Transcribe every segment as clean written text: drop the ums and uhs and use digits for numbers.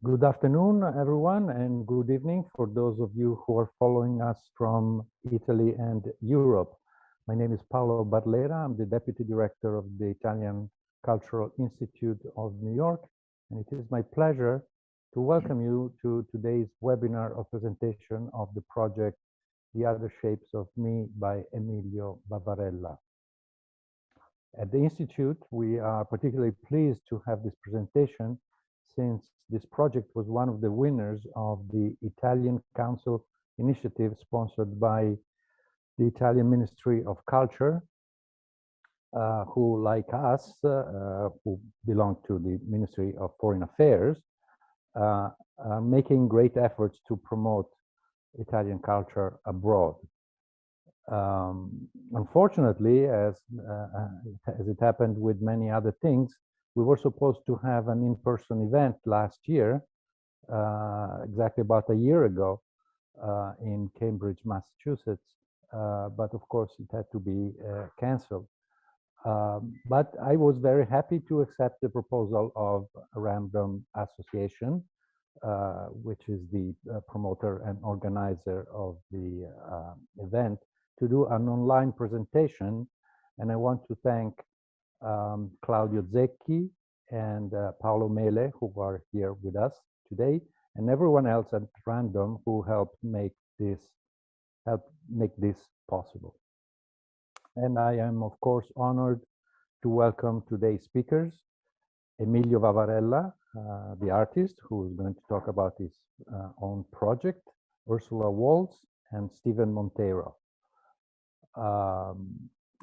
Good afternoon, everyone, and good evening for those of you who are following us from Italy and Europe. My name is Paolo Barlera. I'm the Deputy Director of the Italian Cultural Institute of New York, and it is my pleasure to welcome you to today's webinar or presentation of the project The Other Shapes of Me by Emilio Vavarella. At the Institute, we are particularly pleased to have this presentation since this project was one of the winners of the Italian Council initiative sponsored by the Italian Ministry of Culture, who, like us, who belong to the Ministry of Foreign Affairs, are making great efforts to promote Italian culture abroad. Unfortunately, as it happened with many other things, we were supposed to have an in-person event last year, exactly about a year ago, in Cambridge, Massachusetts, but of course it had to be canceled. But I was very happy to accept the proposal of Ramdom Association, which is the promoter and organizer of the event, to do an online presentation. And I want to thank Claudio Zecchi and Paolo Mele, who are here with us today, and everyone else at Ramdom who helped make this possible. And I am, of course, honored to welcome today's speakers, Emilio Vavarella, the artist, who is going to talk about his own project, Ursula Wolz, and Stephen Monteiro.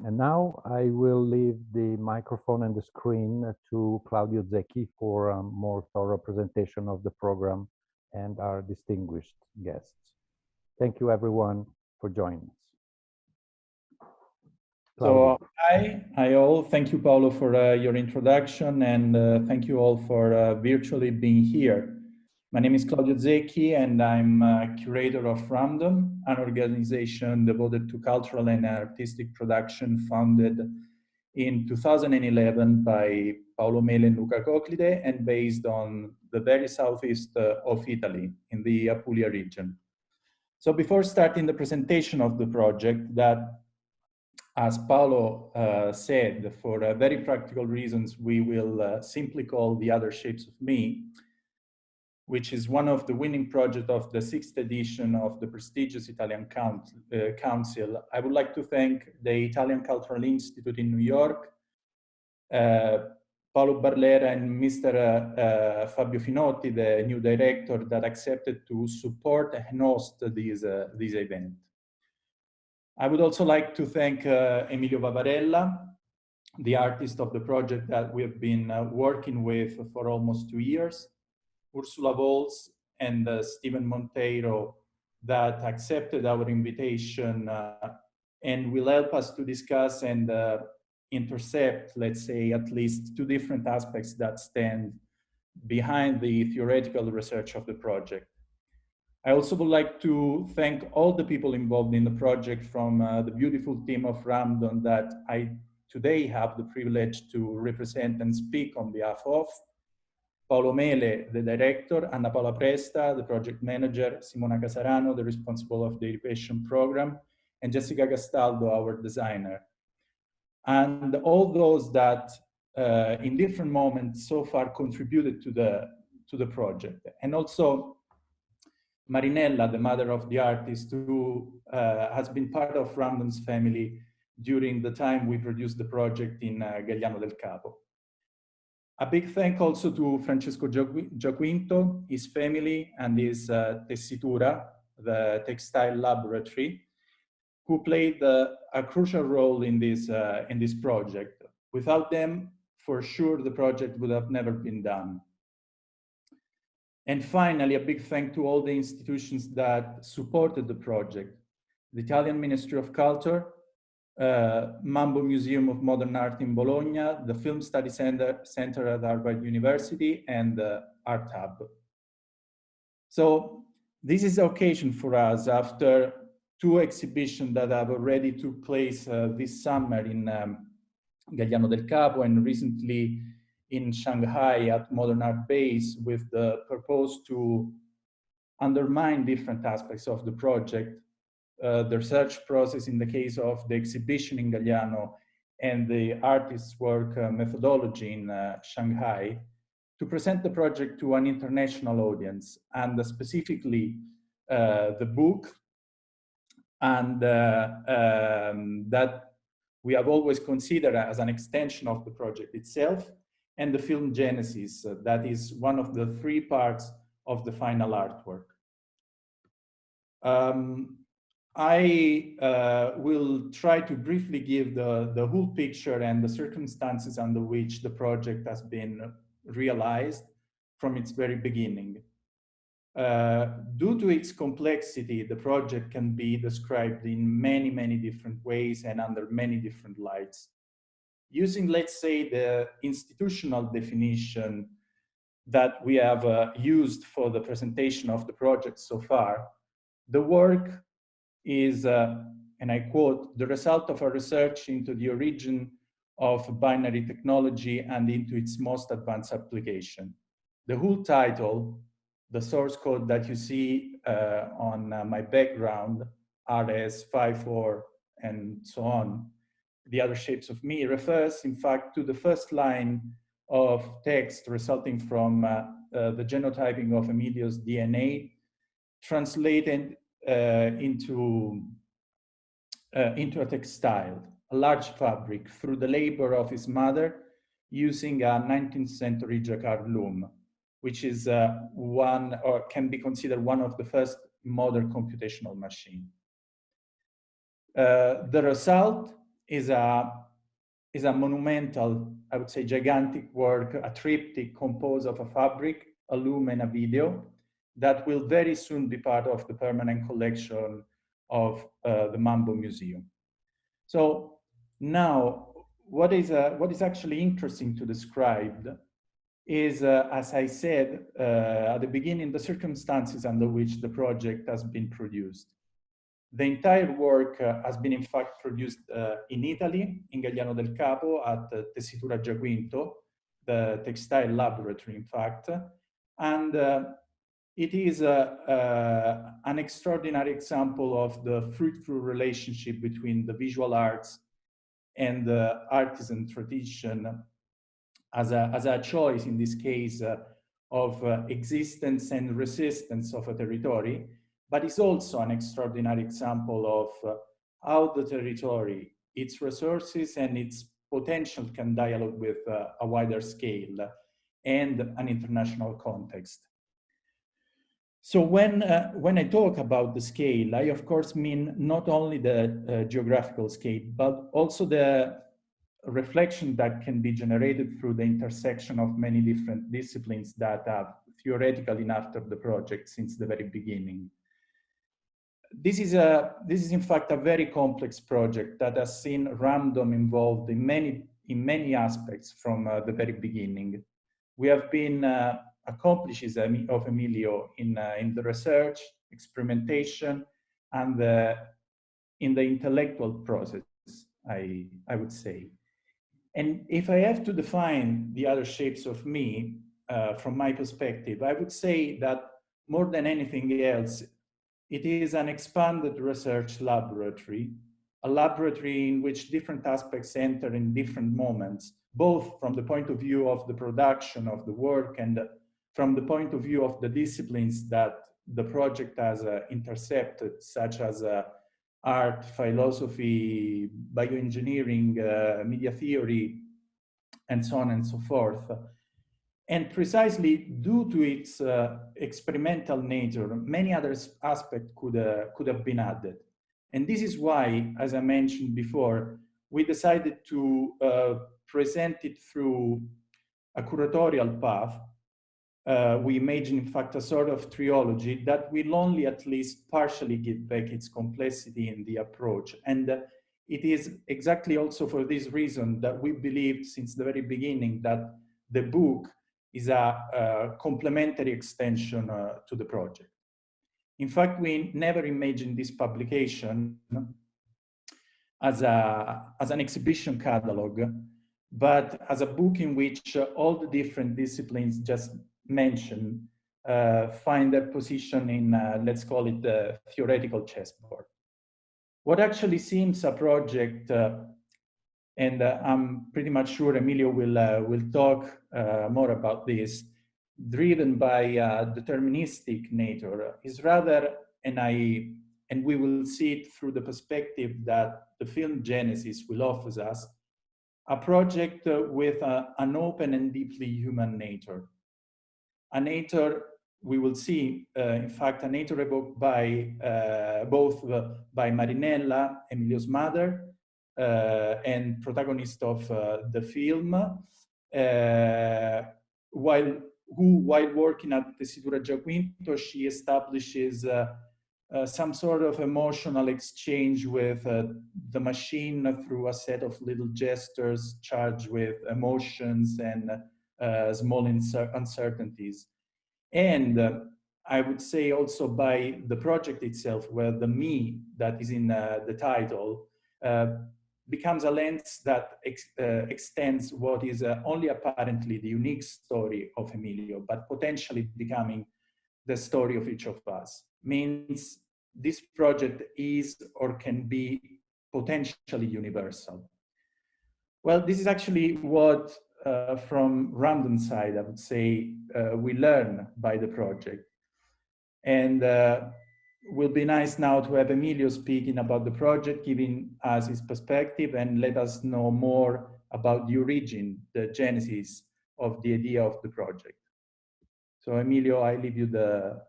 And now I will leave the microphone and the screen to Claudio Zecchi for a more thorough presentation of the program and our distinguished guests. Thank you, everyone, for joining us. Claudio. So hi all. Thank you, Paolo, for your introduction, and thank you all for virtually being here. My name is Claudio Zecchi, and I'm curator of Ramdom, an organization devoted to cultural and artistic production founded in 2011 by Paolo Mele and Luca Coclide, and based on the very southeast of Italy, in the Apulia region. So before starting the presentation of the project, that, as Paolo said, for very practical reasons, we will simply call The Other Shapes of Me, which is one of the winning projects of the 6th edition of the prestigious Italian Council. I would like to thank the Italian Cultural Institute in New York, Paolo Barlera and Mr. Fabio Finotti, the new director, that accepted to support and host this event. I would also like to thank Emilio Vavarella, the artist of the project that we have been working with for almost 2 years, Ursula Wolz and Stephen Monteiro, that accepted our invitation and will help us to discuss and intercept, let's say, at least 2 different aspects that stand behind the theoretical research of the project. I also would like to thank all the people involved in the project, from the beautiful team of Ramdom that I today have the privilege to represent and speak on behalf of. Paolo Mele, the director, Anna Paola Presta, the project manager, Simona Casarano, the responsible of the education program, and Jessica Castaldo, our designer. And all those that in different moments so far contributed to the project. And also Marinella, the mother of the artist, who has been part of Ramdom's family during the time we produced the project in Gagliano del Capo. A big thank also to Francesco Giaquinto, his family, and his Tessitura, the textile laboratory, who played a crucial role in this project. Without them, for sure, the project would have never been done. And finally, a big thank to all the institutions that supported the project: the Italian Ministry of Culture, MAMbo Museum of Modern Art in Bologna, the Film Study Center at Harvard University, and the Art Hub. So this is the occasion for us, after 2 exhibitions that have already took place this summer in Gagliano del Capo and recently in Shanghai at Modern Art Base with the purpose to undermine different aspects of the project, the research process in the case of the exhibition in Galliano and the artist's work methodology in Shanghai, to present the project to an international audience, and specifically the book, and that we have always considered as an extension of the project itself, and the film Genesis, that is one of the 3 parts of the final artwork. I will try to briefly give the whole picture and the circumstances under which the project has been realized from its very beginning. Due to its complexity, the project can be described in many, many different ways and under many different lights. Using, let's say, the institutional definition that we have used for the presentation of the project so far, the work is, and I quote, the result of a research into the origin of binary technology and into its most advanced application. The whole title, the source code that you see on my background, RS54 and so on, the other shapes of me, refers in fact to the first line of text resulting from the genotyping of Emilio's DNA, translated into a textile, a large fabric, through the labor of his mother using a 19th century Jacquard loom, which is one, or can be considered one of the first modern computational machine. The result is a monumental, I would say, gigantic work, a triptych composed of a fabric, a loom, and a video that will very soon be part of the permanent collection of the MAMbo Museum. So now, what is actually interesting to describe is, as I said at the beginning, the circumstances under which the project has been produced. The entire work has been in fact produced in Italy, in Galliano del Capo, at Tessitura Giaquinto, the textile laboratory in fact, and it is an extraordinary example of the fruitful relationship between the visual arts and the artisan tradition as a choice, in this case, of existence and resistance of a territory, but it's also an extraordinary example of how the territory, its resources and its potential can dialogue with a wider scale and an international context. So when I talk about the scale, I of course mean not only the geographical scale, but also the reflection that can be generated through the intersection of many different disciplines that have theoretically nurtured the project since the very beginning. This is in fact a very complex project that has seen Ramdom involved in many aspects from the very beginning. We have been accomplices of Emilio in the research, experimentation, and in the intellectual process, I would say. And if I have to define the other shapes of me from my perspective, I would say that more than anything else, it is an expanded research laboratory, a laboratory in which different aspects enter in different moments, both from the point of view of the production of the work and from the point of view of the disciplines that the project has intercepted, such as art, philosophy, bioengineering, media theory, and so on and so forth. And precisely due to its experimental nature, many other aspects could have been added. And this is why, as I mentioned before, we decided to present it through a curatorial path. We imagine, in fact, a sort of trilogy that will only at least partially give back its complexity in the approach. And it is exactly also for this reason that we believed since the very beginning that the book is a complementary extension to the project. In fact, we never imagined this publication as an exhibition catalog, but as a book in which all the different disciplines just mentioned find their position in, let's call it the theoretical chessboard. What actually seems a project, and I'm pretty much sure Emilio will talk more about this, driven by deterministic nature, is rather, and we will see it through the perspective that the film Genesis will offer us, a project with an open and deeply human nature. A nature we will see, in fact, a nature evoked by both by Marinella, Emilio's mother, and protagonist of the film, while working at Tessitura Giaquinto, she establishes some sort of emotional exchange with the machine through a set of little gestures charged with emotions and small uncertainties. And I would say also by the project itself, where the me that is in the title becomes a lens that extends what is only apparently the unique story of Emilio, but potentially becoming the story of each of us. Means this project is or can be potentially universal. Well, this is actually what from Ramdom's side, I would say, we learn by the project. And will be nice now to have Emilio speaking about the project, giving us his perspective and let us know more about the origin, the genesis of the idea of the project. So Emilio, I leave you the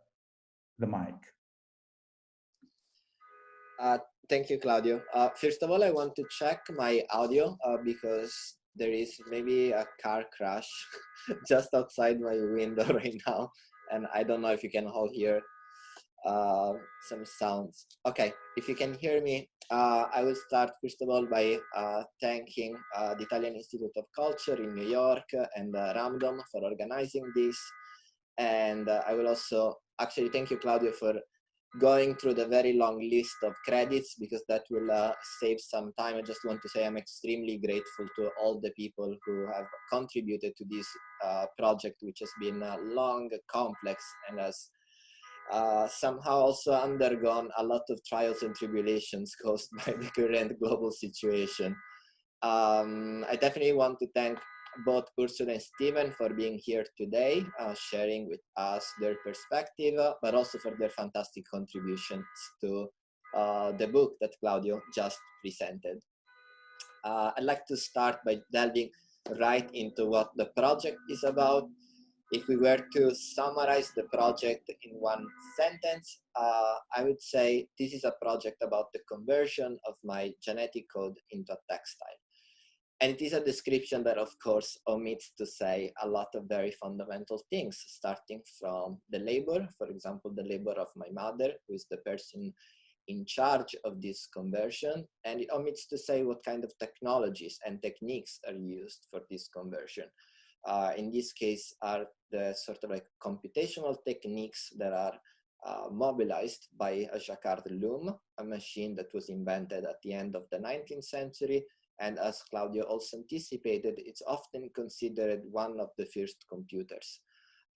mic. Thank you, Claudio. First of all, I want to check my audio because there is maybe a car crash just outside my window right now. And I don't know if you can all hear some sounds. Okay, if you can hear me, I will start first of all by thanking the Italian Institute of Culture in New York and Ramdom for organizing this. And I will also actually thank you, Claudio, for going through the very long list of credits because that will save some time. I just want to say I'm extremely grateful to all the people who have contributed to this project, which has been long, complex, and has somehow also undergone a lot of trials and tribulations caused by the current global situation. I definitely want to thank both Ursula and Steven for being here today, sharing with us their perspective, but also for their fantastic contributions to the book that Claudio just presented. I'd like to start by delving right into what the project is about. If we were to summarize the project in one sentence, I would say this is a project about the conversion of my genetic code into a textile. And it is a description that, of course, omits to say a lot of very fundamental things, starting from the labor, for example, the labor of my mother, who is the person in charge of this conversion. And it omits to say what kind of technologies and techniques are used for this conversion. In this case, are the sort of like computational techniques that are mobilized by a Jacquard loom, a machine that was invented at the end of the 19th century. And as Claudio also anticipated, it's often considered one of the first computers.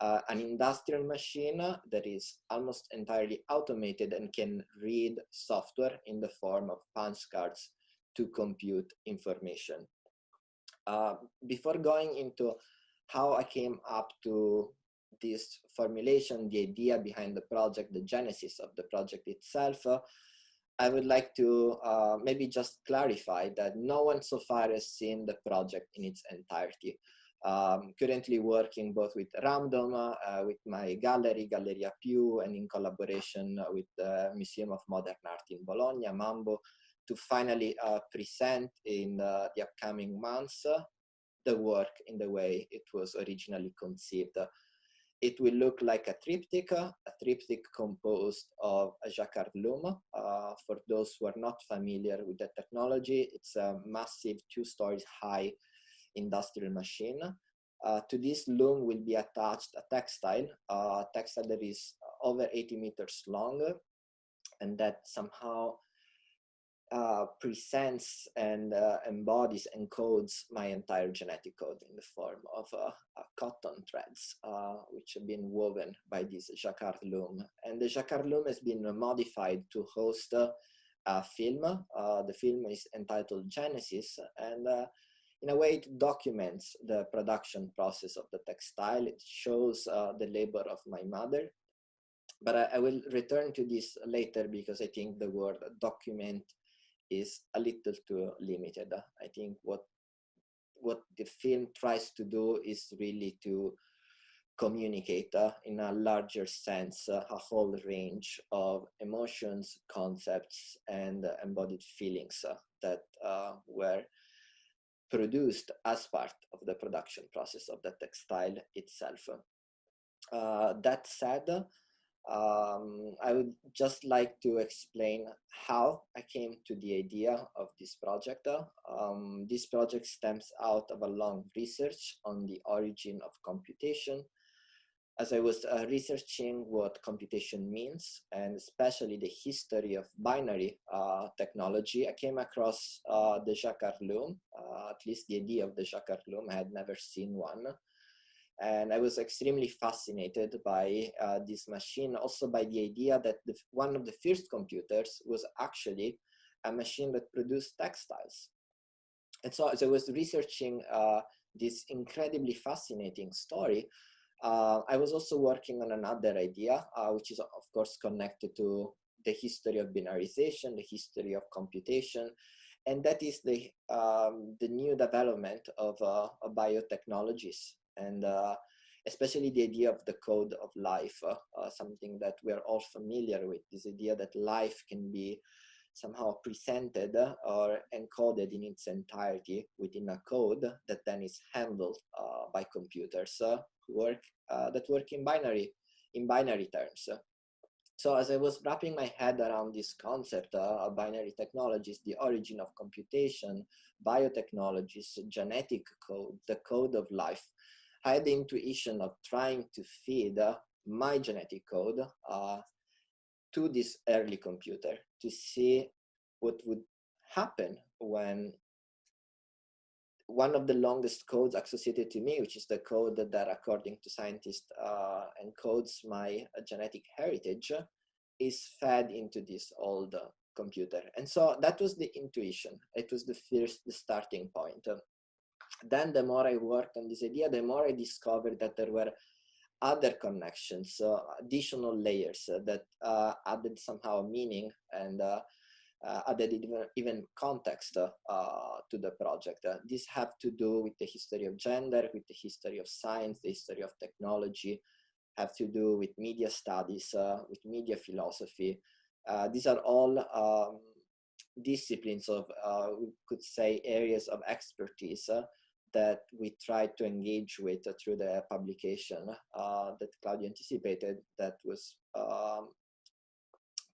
An industrial machine that is almost entirely automated and can read software in the form of punch cards to compute information. Before going into how I came up to this formulation, the idea behind the project, the genesis of the project itself, I would like to maybe just clarify that no one so far has seen the project in its entirety. Currently working both with Ramdom, with my gallery, Galleria Più, and in collaboration with the Museum of Modern Art in Bologna, MAMbo, to finally present in the upcoming months the work in the way it was originally conceived. It will look like a triptych composed of a Jacquard loom. For those who are not familiar with the technology, it's a massive 2 stories high industrial machine. To this loom will be attached a textile that is over 80 meters long, and that somehow presents and embodies, encodes my entire genetic code in the form of cotton threads, which have been woven by this Jacquard loom. And the Jacquard loom has been modified to host a film. The film is entitled Genesis, and in a way it documents the production process of the textile. It shows the labor of my mother. But I will return to this later because I think the word document is a little too limited. I think what the film tries to do is really to communicate in a larger sense a whole range of emotions, concepts, and embodied feelings that were produced as part of the production process of the textile itself. That said, I would just like to explain how I came to the idea of this project. This project stems out of a long research on the origin of computation. As I was researching what computation means, and especially the history of binary technology, I came across the Jacquard loom, at least the idea of the Jacquard loom. I had never seen one. And I was extremely fascinated by this machine, also by the idea that one of the first computers was actually a machine that produced textiles. And so as I was researching this incredibly fascinating story, I was also working on another idea, which is of course connected to the history of binarization, the history of computation, and that is the new development of biotechnologies. And especially the idea of the code of life, something that we are all familiar with, this idea that life can be somehow presented or encoded in its entirety within a code that then is handled by computers that work in binary terms. So as I was wrapping my head around this concept of binary technologies, the origin of computation, biotechnologies, genetic code, the code of life, I had the intuition of trying to feed my genetic code to this early computer to see what would happen when one of the longest codes associated to me, which is the code that according to scientists encodes my genetic heritage, is fed into this old computer. And so that was the intuition. It was the starting point. Then the more I worked on this idea, the more I discovered that there were other connections, additional layers that added somehow meaning and added even context to the project. These have to do with the history of gender, with the history of science, the history of technology, have to do with media studies, with media philosophy. These are all disciplines of, we could say, areas of expertise that we tried to engage with through the publication that Claudio anticipated, that was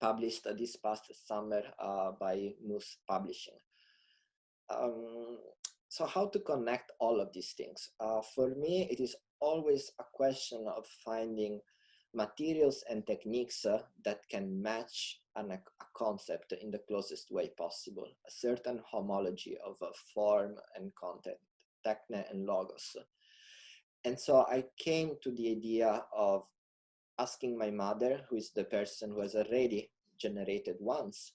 published this past summer by Museo Publishing. So how to connect all of these things? For me, it is always a question of finding materials and techniques that can match a concept in the closest way possible, a certain homology of form and content, techne and logos. And so I came to the idea of asking my mother, who is the person who has already generated once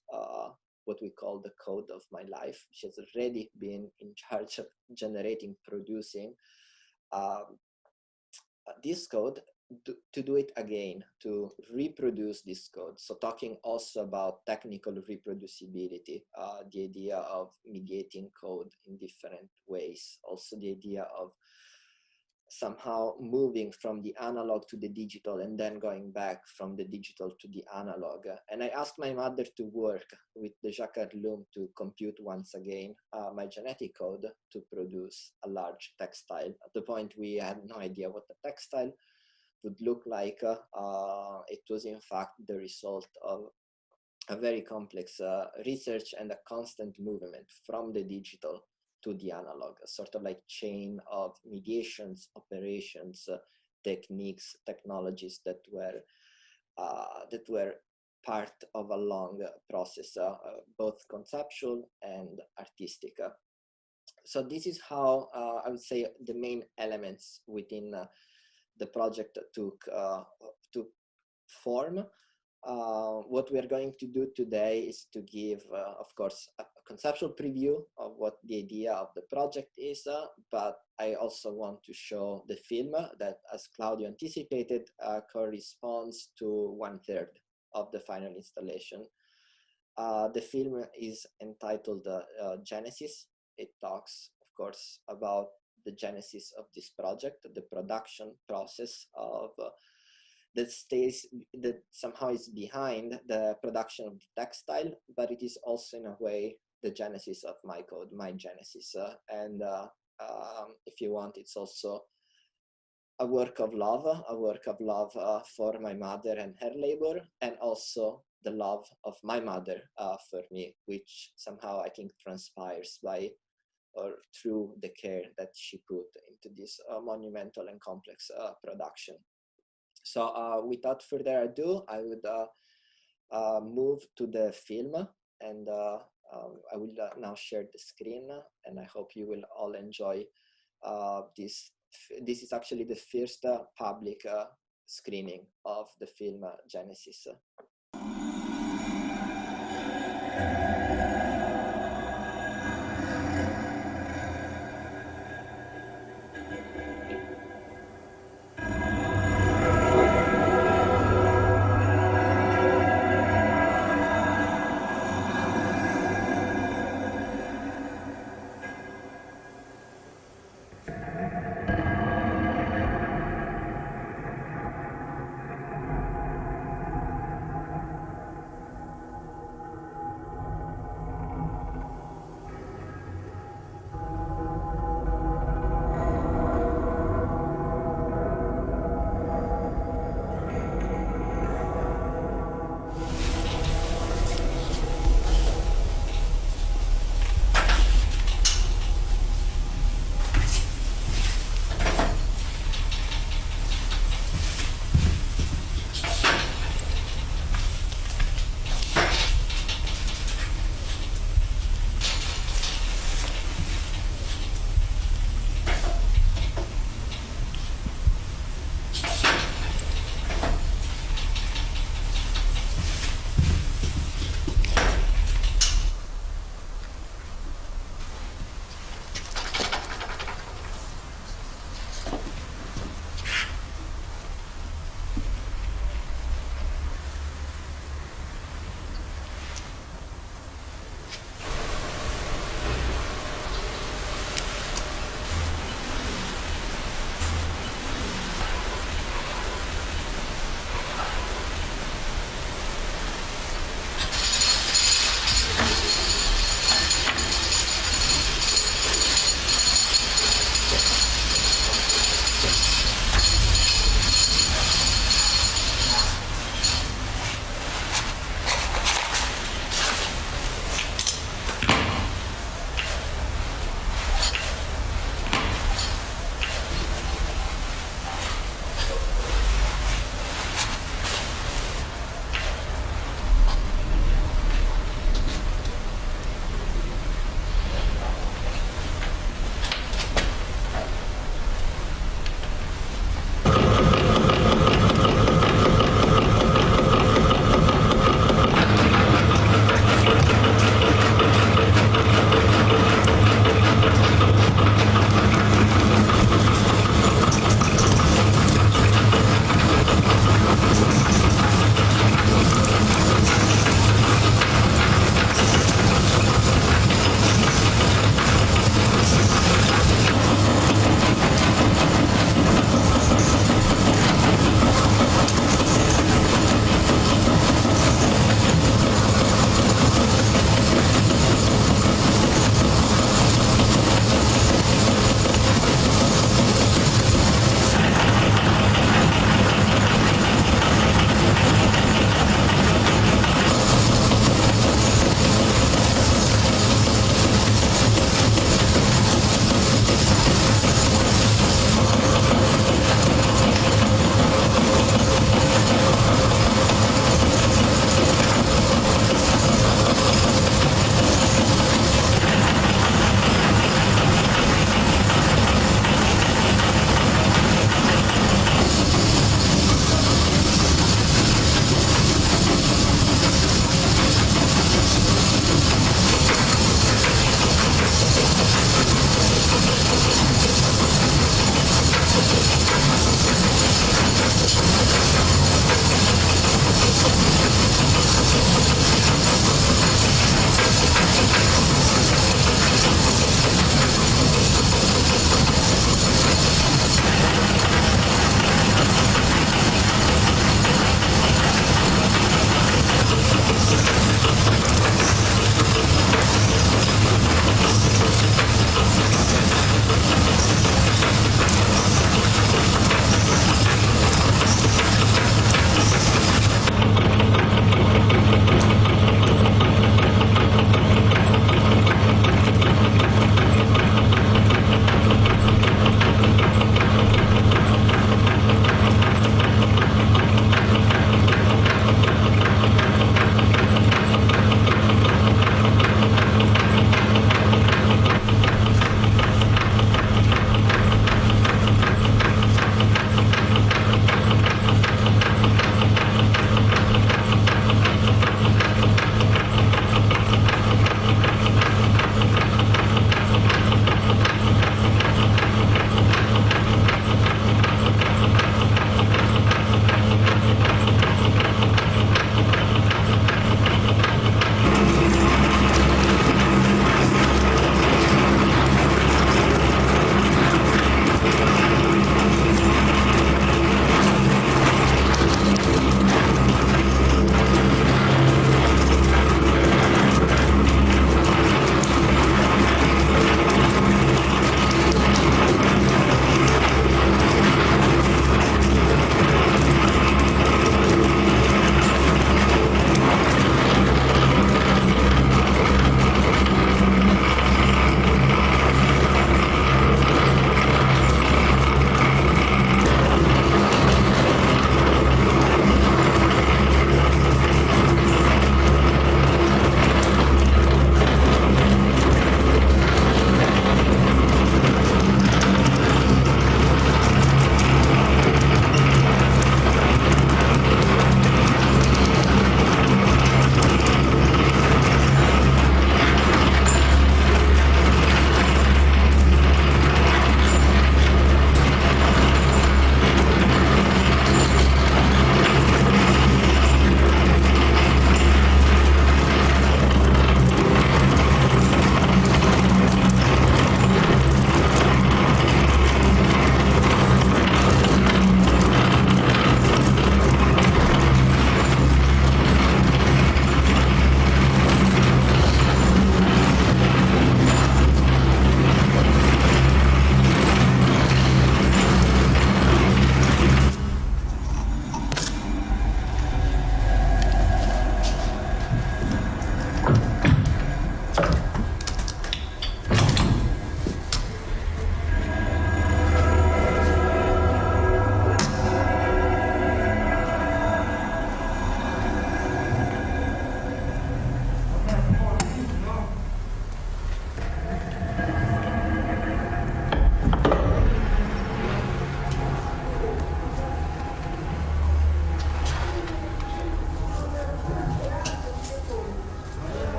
what we call the code of my life. She has already been in charge of generating, producing this code, to do it again, to reproduce this code. So talking also about technical reproducibility, the idea of mediating code in different ways, also the idea of somehow moving from the analog to the digital and then going back from the digital to the analog. And I asked my mother to work with the Jacquard loom to compute once again my genetic code to produce a large textile. At the point we had no idea what the textile would look like. It was in fact the result of a very complex research and a constant movement from the digital to the analog, a sort of like chain of mediations, operations, techniques, technologies that were part of a long process, both conceptual and artistic. So this is how I would say the main elements within the project took form. What we are going to do today is to give, of course, a conceptual preview of what the idea of the project is, but I also want to show the film that, as Claudio anticipated, corresponds to 1/3 of the final installation. The film is entitled Genesis. It talks, of course, about the genesis of this project, the production process of that somehow is behind the production of the textile, but it is also in a way the genesis of my code, my genesis. And if you want, it's also a work of love for my mother and her labor, and also the love of my mother for me, which somehow I think transpires by or through the care that she put into this monumental and complex production. So without further ado, I would move to the film, and I will now share the screen, and I hope you will all enjoy this. This is actually the first public screening of the film Genesis.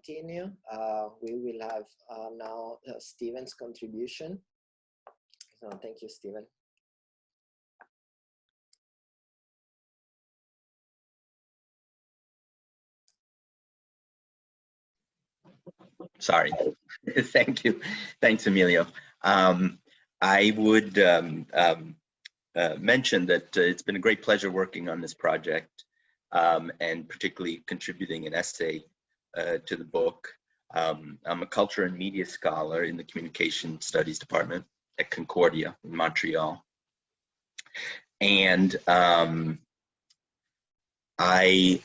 continue, we will have now Steven's contribution. So thank you, Steven. Sorry. Thank you. Thanks, Emilio. I would mention that it's been a great pleasure working on this project, and particularly contributing an essay to the book. I'm a culture and media scholar in the Communication Studies Department at Concordia in Montreal. And I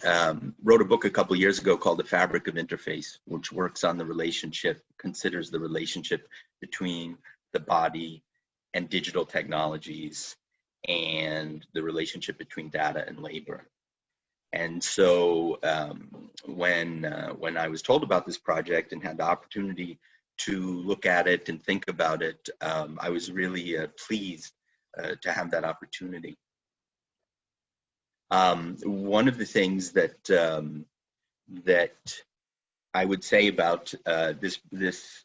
wrote a book a couple of years ago called The Fabric of Interface, which works on the relationship, considers the relationship between the body and digital technologies and the relationship between data and labor. And so when I was told about this project and had the opportunity to look at it and think about it, I was really pleased to have that opportunity. One of the things that I would say about this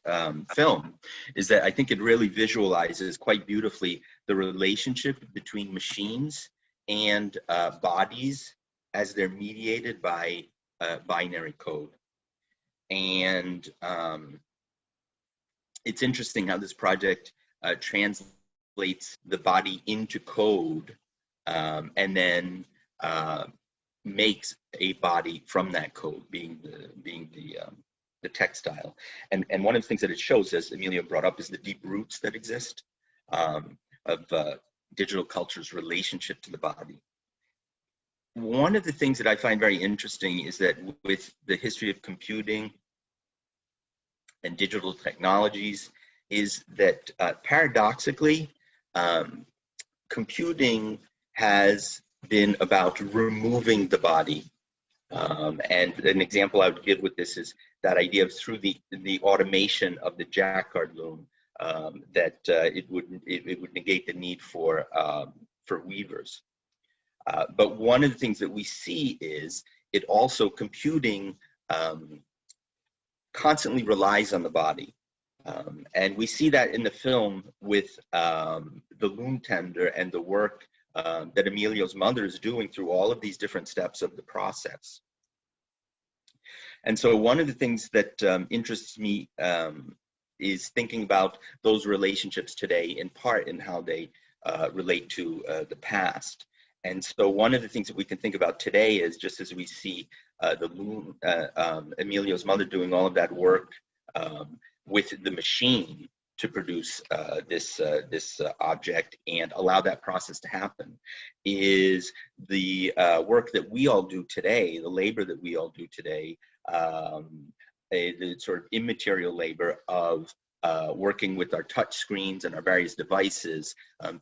film is that I think it really visualizes quite beautifully the relationship between machines and bodies as they're mediated by binary code. And it's interesting how this project translates the body into code, and then makes a body from that code, being the textile. And one of the things that it shows, as Emilio brought up, is the deep roots that exist of digital culture's relationship to the body. One of the things that I find very interesting is that with the history of computing and digital technologies is that paradoxically, computing has been about removing the body. And an example I would give with this is that idea of through the automation of the Jacquard loom, that it would negate the need for weavers. But one of the things that we see is it also computing constantly relies on the body. And we see that in the film with the loom tender and the work that Emilio's mother is doing through all of these different steps of the process. And so one of the things that interests me is thinking about those relationships today, in part in how they relate to the past. And so one of the things that we can think about today is, just as we see the loom, Emilio's mother doing all of that work with the machine to produce this object and allow that process to happen, is the work that we all do today, the labor that we all do today, the sort of immaterial labor of working with our touch screens and our various devices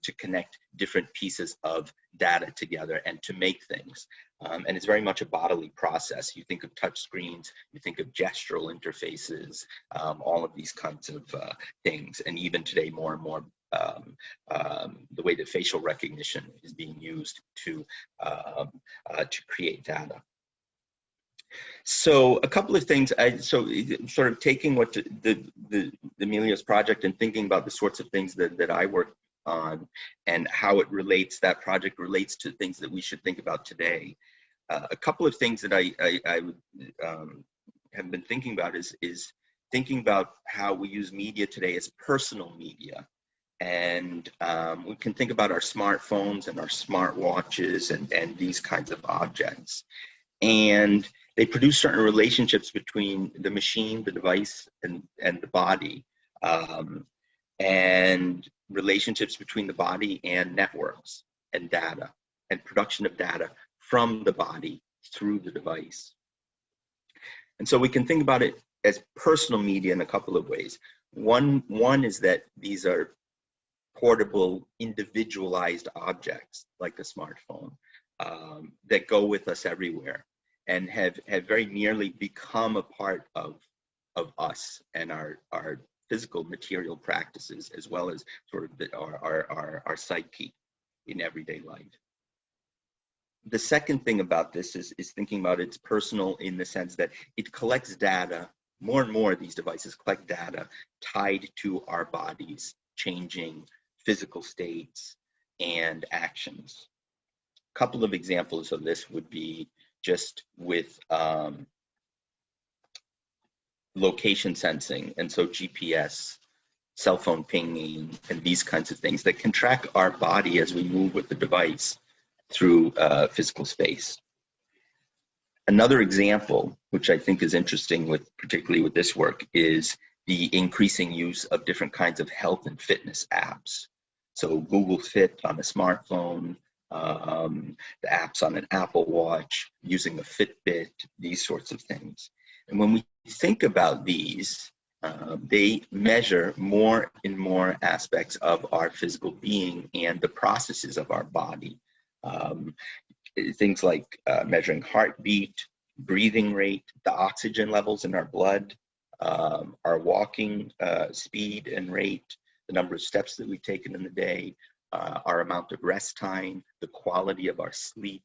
to connect different pieces of data together and to make things. And it's very much a bodily process. You think of touch screens, you think of gestural interfaces, all of these kinds of things. And even today, more and more, the way that facial recognition is being used to create data. So a couple of things, so sort of taking what the Emilio's project and thinking about the sorts of things that I work on and how it relates, that project relates to things that we should think about today. A couple of things that I would have been thinking about is thinking about how we use media today as personal media. And we can think about our smartphones and our smartwatches and these kinds of objects. And they produce certain relationships between the machine, the device, and the body, and relationships between the body and networks and data and production of data from the body through the device. And so we can think about it as personal media in a couple of ways. One is that these are portable, individualized objects like a smartphone that go with us everywhere and have very nearly become a part of us and our physical material practices, as well as sort of our psyche in everyday life. The second thing about this is thinking about it's personal in the sense that it collects data more and more these devices collect data tied to our bodies, changing physical states and actions. A couple of examples of this would be just with location sensing, and so GPS, cell phone pinging, and these kinds of things that can track our body as we move with the device through physical space. Another example, which I think is interesting particularly with this work, is the increasing use of different kinds of health and fitness apps. So Google Fit on a smartphone, the apps on an Apple Watch, using a Fitbit, these sorts of things. And when we think about these, they measure more and more aspects of our physical being and the processes of our body. Things like measuring heartbeat, breathing rate, the oxygen levels in our blood, our walking speed and rate, the number of steps that we've taken in the day, our amount of rest time, the quality of our sleep.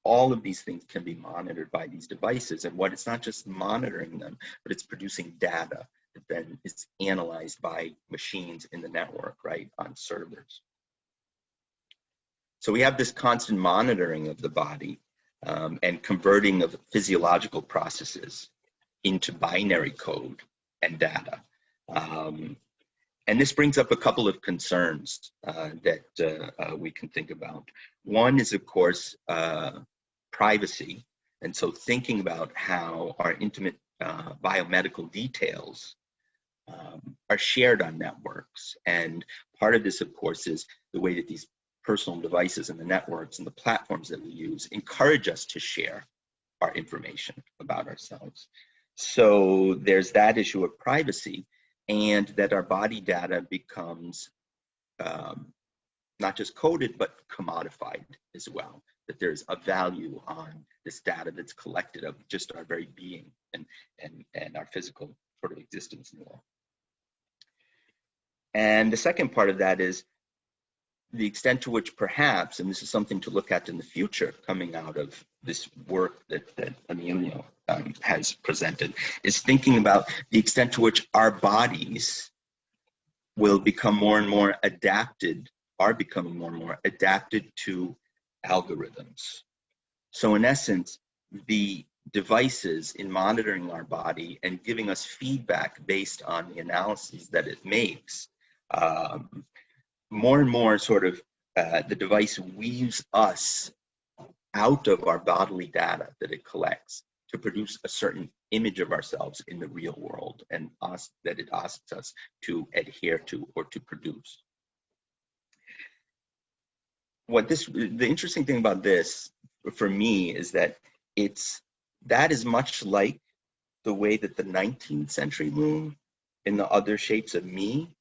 All of these things can be monitored by these devices. And what it's not just monitoring them, but it's producing data that then is analyzed by machines in the network, right, on servers. So we have this constant monitoring of the body and converting of physiological processes into binary code and data. And this brings up a couple of concerns that we can think about. One is, of course, privacy. And so thinking about how our intimate biomedical details are shared on networks. And part of this, of course, is the way that these personal devices and the networks and the platforms that we use encourage us to share our information about ourselves. So there's that issue of privacy, and that our body data becomes not just coded, but commodified as well, that there's a value on this data that's collected of just our very being and our physical sort of existence in the world. And the second part of that is the extent to which perhaps, and this is something to look at in the future coming out of this work that Emilio has presented, is thinking about the extent to which our bodies will become more and more adapted, are becoming more and more adapted to algorithms. So in essence, the devices in monitoring our body and giving us feedback based on the analyses that it makes, more and more sort of the device weaves us out of our bodily data that it collects to produce a certain image of ourselves in the real world, and that it asks us to adhere to or to produce. The interesting thing about this for me is that that is much like the way that the 19th century loom in the other shapes of me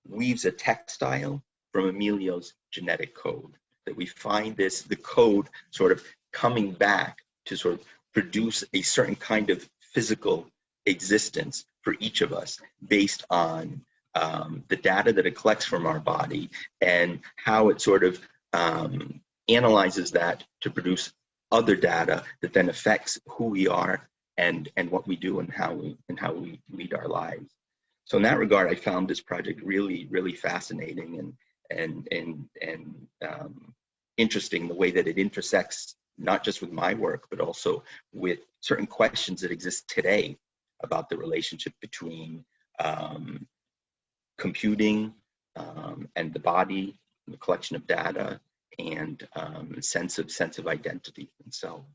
weaves a textile from Emilio's genetic code, that we find the code sort of coming back to sort of produce a certain kind of physical existence for each of us based on the data that it collects from our body and how it sort of analyzes that to produce other data that then affects who we are and what we do and how we lead our lives. So in that regard, I found this project really, really fascinating and interesting, the way that it intersects not just with my work, but also with certain questions that exist today about the relationship between computing and the body, and the collection of data, and sense of identity and self.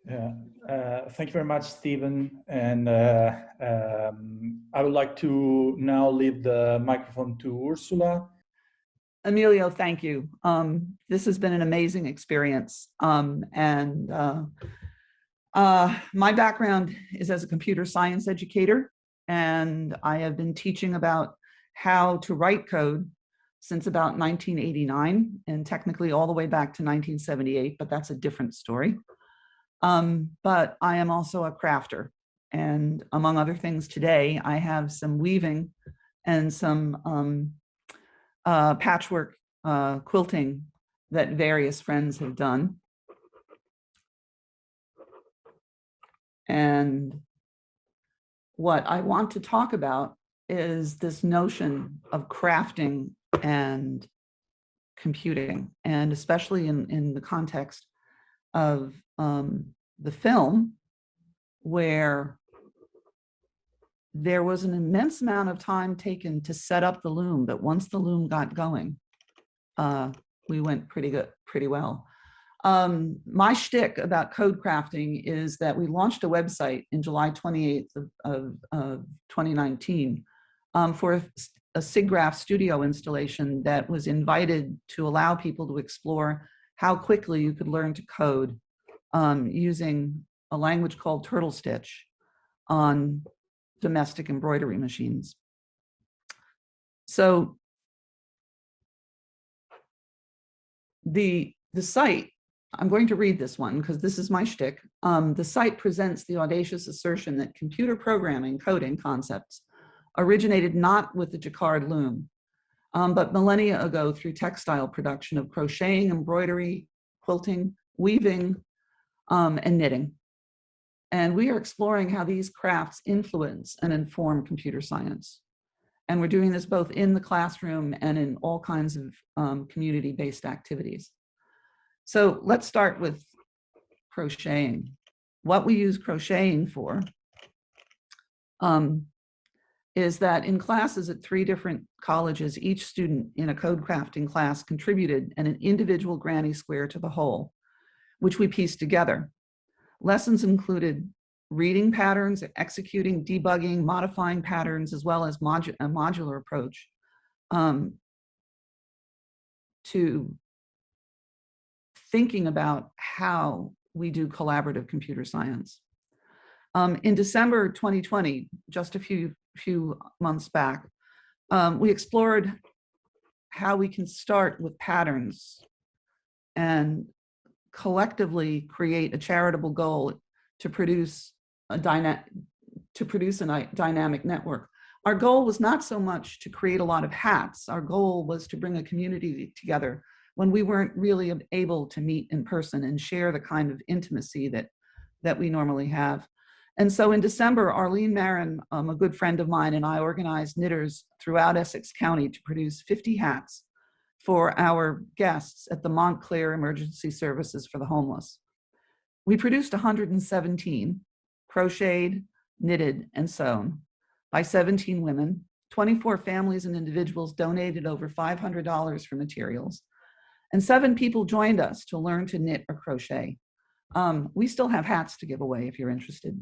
Thank you very much, Stephen. And I would like to now leave the microphone to Ursula. Emilio, thank you. This has been an amazing experience. My background is as a computer science educator, and I have been teaching about how to write code since about 1989, and technically all the way back to 1978, but that's a different story. But I am also a crafter, and among other things today, I have some weaving and some patchwork quilting that various friends have done. And what I want to talk about is this notion of crafting and computing, and especially in the context of the film, where there was an immense amount of time taken to set up the loom, but once the loom got going, we went pretty well. My shtick about code crafting is that we launched a website in July 28th of 2019 for a SIGGRAPH studio installation that was invited to allow people to explore how quickly you could learn to code using a language called Turtle Stitch on domestic embroidery machines. So the site, I'm going to read this one because this is my shtick. The site presents the audacious assertion that computer programming coding concepts originated not with the Jacquard loom, but millennia ago through textile production of crocheting, embroidery, quilting, weaving, and knitting. And we are exploring how these crafts influence and inform computer science. And we're doing this both in the classroom and in all kinds of community-based activities. So let's start with crocheting. What we use crocheting for is that in classes at 3 different colleges, each student in a code crafting class contributed an individual granny square to the whole, which we pieced together. Lessons included reading patterns, executing, debugging, modifying patterns, as well as a modular approach to thinking about how we do collaborative computer science. In December 2020, just a few months back, we explored how we can start with patterns and collectively create a charitable goal to produce a dynamic network. Our goal was not so much to create a lot of hats. Our goal was to bring a community together when we weren't really able to meet in person and share the kind of intimacy that we normally have. And so in December, Arlene Marin, a good friend of mine, and I organized knitters throughout Essex County to produce 50 hats for our guests at the Montclair Emergency Services for the Homeless. We produced 117, crocheted, knitted, and sewn by 17 women. 24 families and individuals donated over $500 for materials, and 7 people joined us to learn to knit or crochet. We still have hats to give away if you're interested.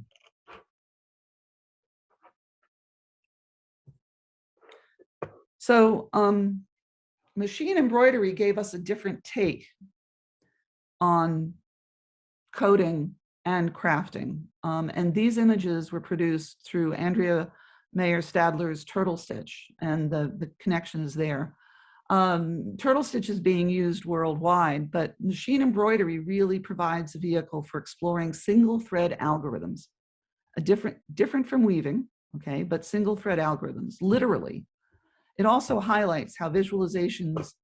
So machine embroidery gave us a different take on coding and crafting. And these images were produced through Andrea Mayer Stadler's Turtle Stitch, and the connection is there. Turtle Stitch is being used worldwide, but machine embroidery really provides a vehicle for exploring single thread algorithms, different from weaving, okay, but single thread algorithms, literally. It also highlights how visualizations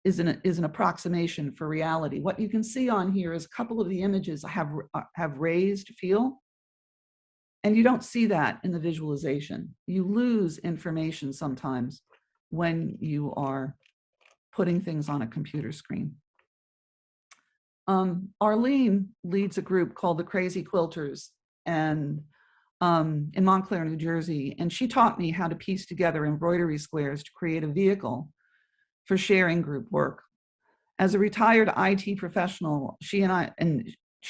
is an approximation for reality. What you can see on here is a couple of the images have raised feel, and you don't see that in the visualization. You lose information sometimes when you are putting things on a computer screen. Arlene leads a group called the Crazy Quilters and in Montclair, New Jersey, and she taught me how to piece together embroidery squares to create a vehicle for sharing group work. As a retired IT professional, she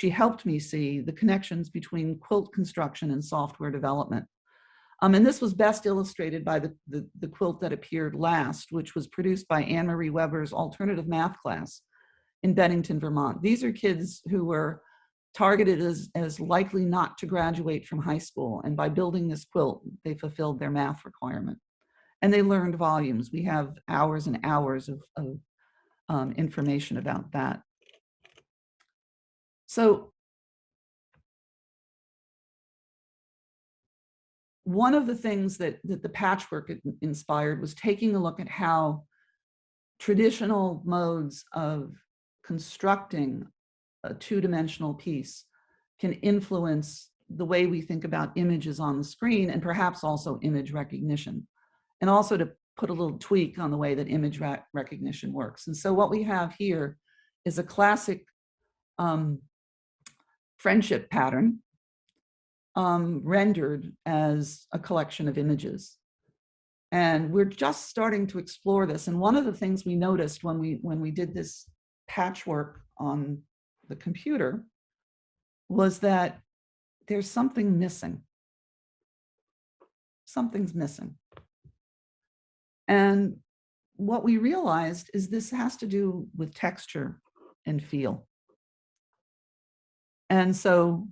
helped me see the connections between quilt construction and software development. And this was best illustrated by the quilt that appeared last, which was produced by Anne-Marie Weber's alternative math class in Bennington, Vermont. These are kids who were targeted as likely not to graduate from high school. And by building this quilt, they fulfilled their math requirement. And they learned volumes. We have hours and hours of information about that. So one of the things that the patchwork inspired was taking a look at how traditional modes of constructing a 2-dimensional piece can influence the way we think about images on the screen, and perhaps also image recognition, and also to put a little tweak on the way that image recognition works. And so what we have here is a classic friendship pattern rendered as a collection of images. And we're just starting to explore this. And one of the things we noticed when we did this patchwork on the computer was that there's something missing. Something's missing. And what we realized is this has to do with texture and feel. And so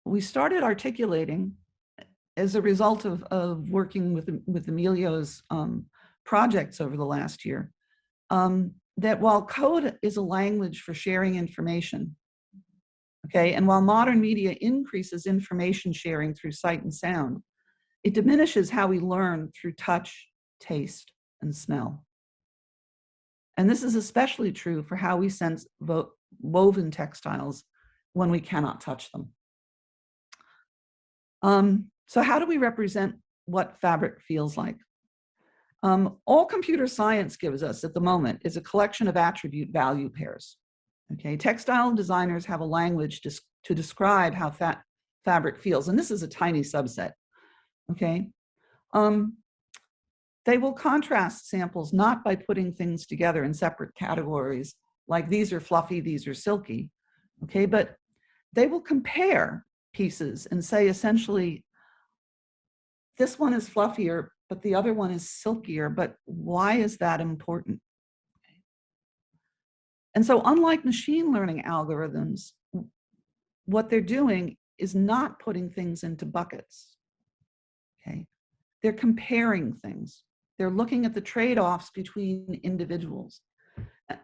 we started articulating, as a result of working with Emilio's projects over the last year, that while code is a language for sharing information, okay, and while modern media increases information sharing through sight and sound, it diminishes how we learn through touch, taste, and smell. And this is especially true for how we sense woven textiles when we cannot touch them. So how do we represent what fabric feels like? All computer science gives us at the moment is a collection of attribute value pairs. Okay, textile designers have a language to describe how fabric feels, and this is a tiny subset. Okay, they will contrast samples not by putting things together in separate categories, like these are fluffy, these are silky. Okay, but they will compare pieces and say essentially, this one is fluffier, but the other one is silkier, but why is that important? And so unlike machine learning algorithms, what they're doing is not putting things into buckets, okay? They're comparing things. They're looking at the trade-offs between individuals.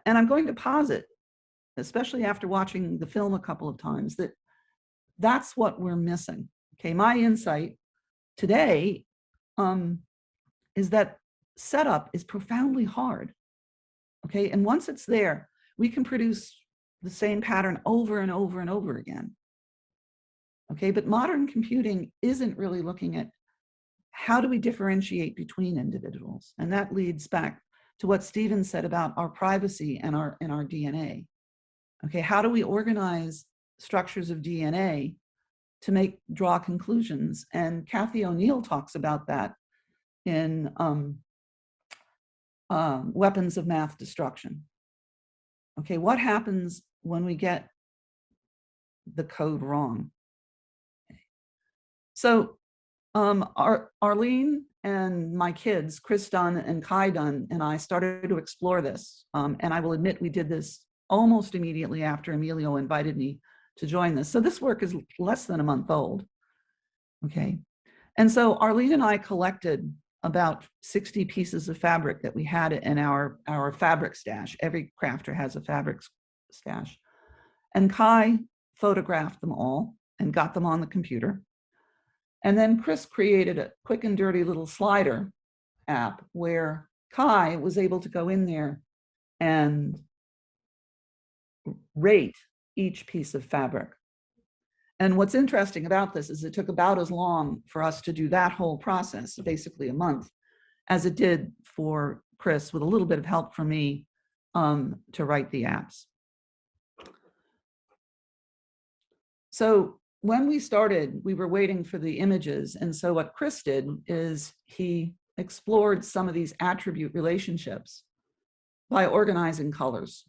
And I'm going to posit, especially after watching the film a couple of times, that that's what we're missing, okay? My insight today is that setup is profoundly hard, okay? And once it's there, we can produce the same pattern over and over and over again, okay? But modern computing isn't really looking at how do we differentiate between individuals? And that leads back to what Stephen said about our privacy and our DNA, okay? How do we organize structures of DNA to draw conclusions? And Kathy O'Neill talks about that in Weapons of Math Destruction. Okay, what happens when we get the code wrong? So Arlene and my kids, Chris Dunn and Kai Dunn, and I started to explore this. And I will admit we did this almost immediately after Emilio invited me to join this. So this work is less than a month old, okay? And so Arlene and I collected about 60 pieces of fabric that we had in our fabric stash. Every crafter has a fabric stash. And Kai photographed them all and got them on the computer. And then Chris created a quick and dirty little slider app where Kai was able to go in there and rate each piece of fabric. And what's interesting about this is it took about as long for us to do that whole process, basically a month, as it did for Chris, with a little bit of help from me, to write the apps. So when we started, we were waiting for the images. And so what Chris did is he explored some of these attribute relationships by organizing colors.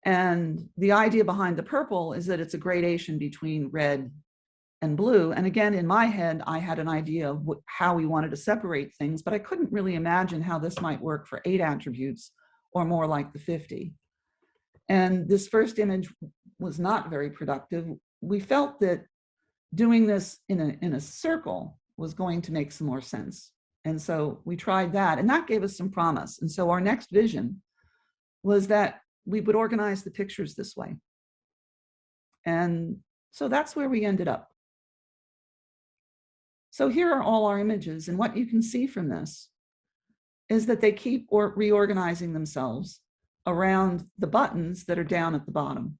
And the idea behind the purple is that it's a gradation between red and blue. And again, in my head, I had an idea of how we wanted to separate things, but I couldn't really imagine how this might work for 8 attributes or more like the 50. And this first image was not very productive. We felt that doing this in a circle was going to make some more sense. And so we tried that, and that gave us some promise. And so our next vision was that we would organize the pictures this way. And so that's where we ended up. So here are all our images, and what you can see from this is that they keep reorganizing themselves around the buttons that are down at the bottom.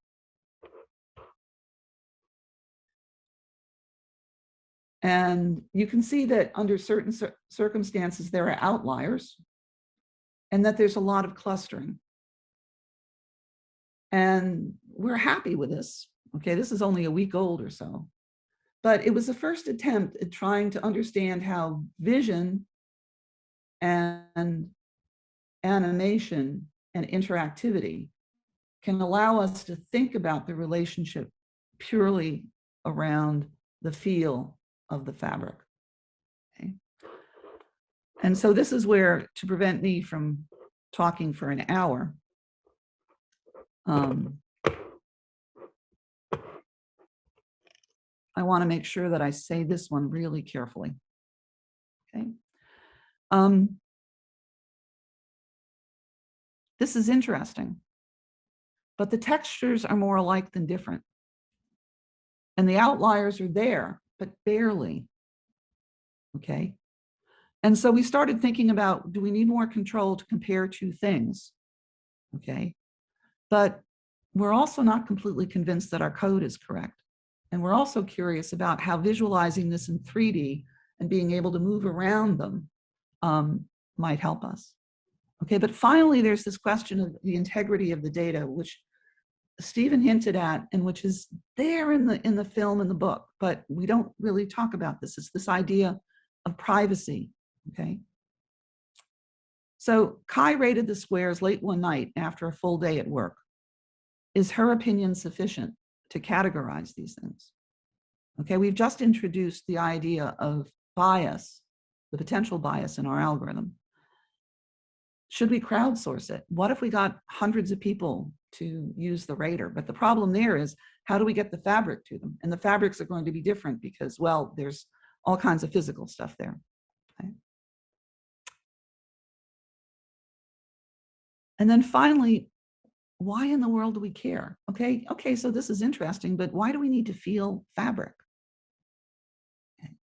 And you can see that under certain circumstances, there are outliers and that there's a lot of clustering. And we're happy with this. Okay, this is only a week old or so. But it was the first attempt at trying to understand how vision and animation and interactivity can allow us to think about the relationship purely around the feel of the fabric. Okay. And so this is where, to prevent me from talking for an hour, I want to make sure that I say this one really carefully. Okay. This is interesting, but the textures are more alike than different. And the outliers are there, but barely. Okay. And so we started thinking about, do we need more control to compare two things? Okay. But we're also not completely convinced that our code is correct. And we're also curious about how visualizing this in 3D and being able to move around them might help us. Okay, but finally, there's this question of the integrity of the data, which Stephen hinted at, and which is there in the film and the book, but we don't really talk about this. It's this idea of privacy. Okay. So Kai rated the squares late one night after a full day at work. Is her opinion sufficient to categorize these things? Okay, we've just introduced the idea of bias, the potential bias in our algorithm. Should we crowdsource it? What if we got hundreds of people to use the rater? But the problem there is, how do we get the fabric to them? And the fabrics are going to be different because, well, there's all kinds of physical stuff there. Okay. And then finally, why in the world do we care? Okay, so this is interesting, but why do we need to feel fabric? Okay.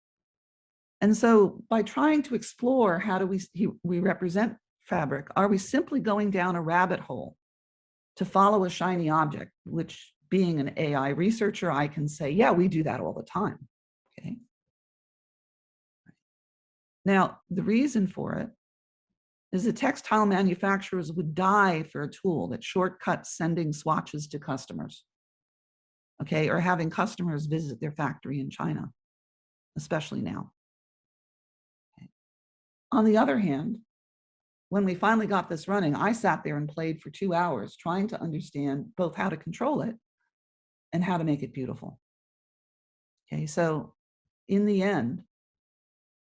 And so by trying to explore how do we represent fabric, are we simply going down a rabbit hole to follow a shiny object, which being an AI researcher, I can say, yeah, we do that all the time. Okay. Now, the reason for it is that textile manufacturers would die for a tool that shortcuts sending swatches to customers, okay, or having customers visit their factory in China, especially now. Okay. On the other hand, when we finally got this running, I sat there and played for 2 hours trying to understand both how to control it and how to make it beautiful. Okay, so in the end,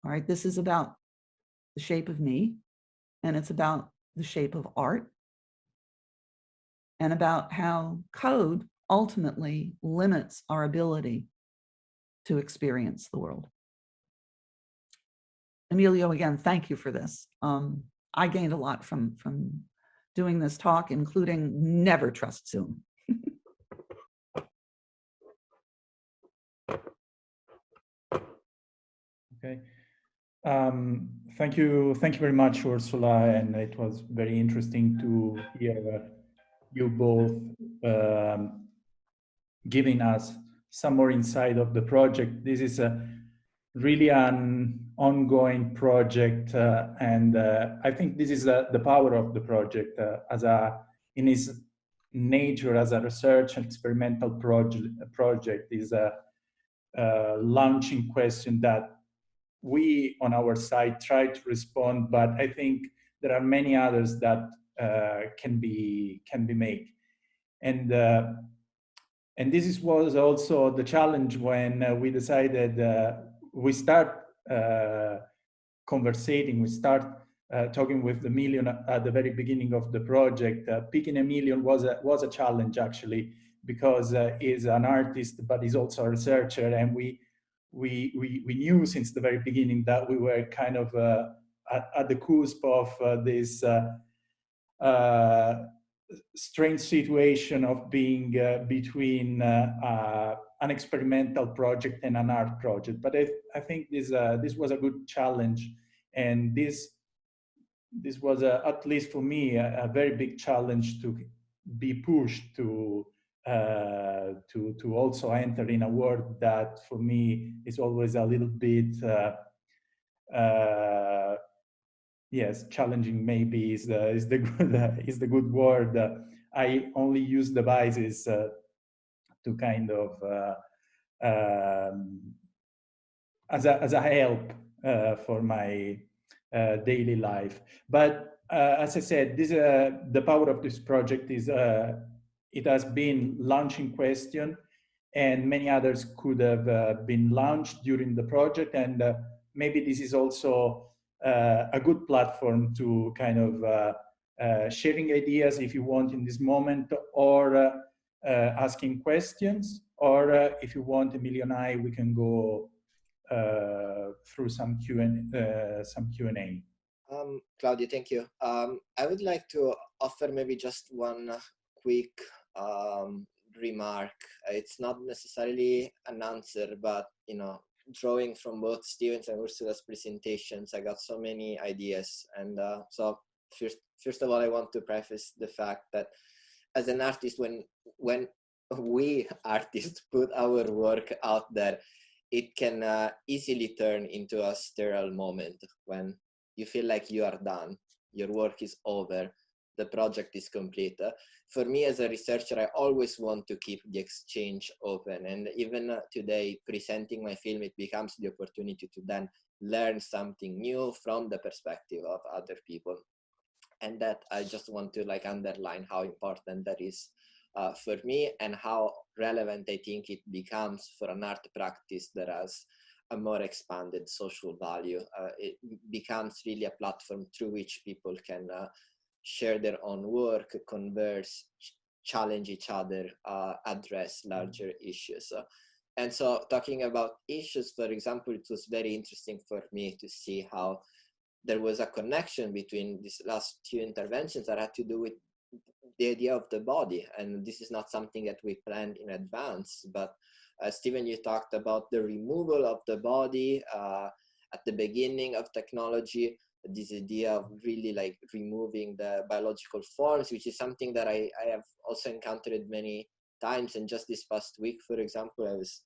all right, this is about the shape of me, and it's about the shape of art, and about how code ultimately limits our ability to experience the world. Emilio, again, thank you for this. I gained a lot from doing this talk, including never trust Zoom. Okay. Thank you very much, Ursula, and it was very interesting to hear you both giving us some more insight of the project. This is really an ongoing project, and I think this is the power of the project in its nature as a research and experimental project is a launching question that we on our side try to respond, but I think there are many others that can be made. And this was also the challenge when we decided we start conversating, we start talking with Emilio at the very beginning of the project. Picking Emilio was a challenge, actually, because he's an artist, but he's also a researcher, and we knew since the very beginning that we were kind of at the cusp of this strange situation of being between an experimental project and an art project. But I think this was a good challenge, and this was at least for me a very big challenge to be pushed to to also enter in a world that for me is always a little bit yes, challenging maybe is the good word. I only use devices to kind of as a help for my daily life. But as I said, this the power of this project is it has been launched in question, and many others could have been launched during the project, and maybe this is also a good platform to kind of sharing ideas if you want in this moment, or asking questions, or if you want, Emilio and I, we can go through some Q&A. Claudio, thank you. I would like to offer maybe just one quick remark. It's not necessarily an answer, but you know, drawing from both Steven's and Ursula's presentations, I got so many ideas. And so first of all, I want to preface the fact that as an artist, when we artists put our work out there, it can easily turn into a sterile moment when you feel like you are done, your work is over, the project is complete. For me as a researcher, I always want to keep the exchange open. And even today, presenting my film, it becomes the opportunity to then learn something new from the perspective of other people. And that I just want to like underline how important that is for me, and how relevant I think it becomes for an art practice that has a more expanded social value. It becomes really a platform through which people can share their own work, converse, challenge each other, address larger issues. And so talking about issues, for example, it was very interesting for me to see how there was a connection between these last two interventions that had to do with the idea of the body. And this is not something that we planned in advance, but Stephen, you talked about the removal of the body at the beginning of technology, this idea of really like removing the biological forms, which is something that I have also encountered many times. And just this past week, for example, I was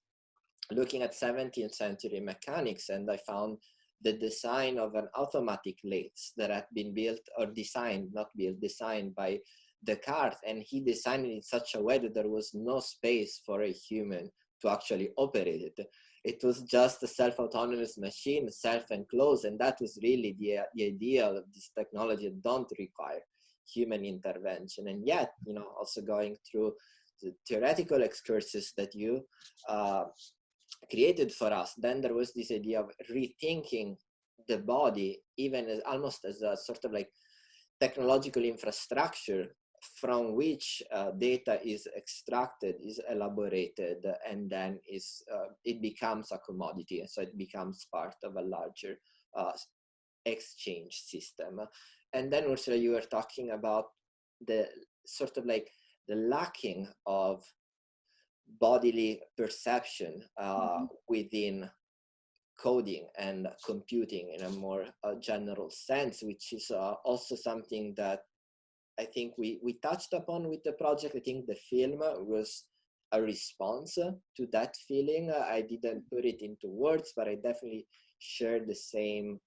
looking at 17th century mechanics, and I found the design of an automatic lathe that had been built or designed, not built, designed by Jacquard, and he designed it in such a way that there was no space for a human to actually operate it. It was just a self-autonomous machine, self-enclosed, and that was really the idea of this technology that don't require human intervention. And yet, you know, also going through the theoretical excursus that you created for us, then there was this idea of rethinking the body, even as almost as a sort of like technological infrastructure from which data is extracted, is elaborated, and then is it becomes a commodity. So it becomes part of a larger exchange system. And then Ursula, you were talking about the sort of like the lacking of bodily perception within coding and computing in a more general sense, which is also something that I think we touched upon with the project. I think the film was a response to that feeling. I didn't put it into words, but I definitely shared the same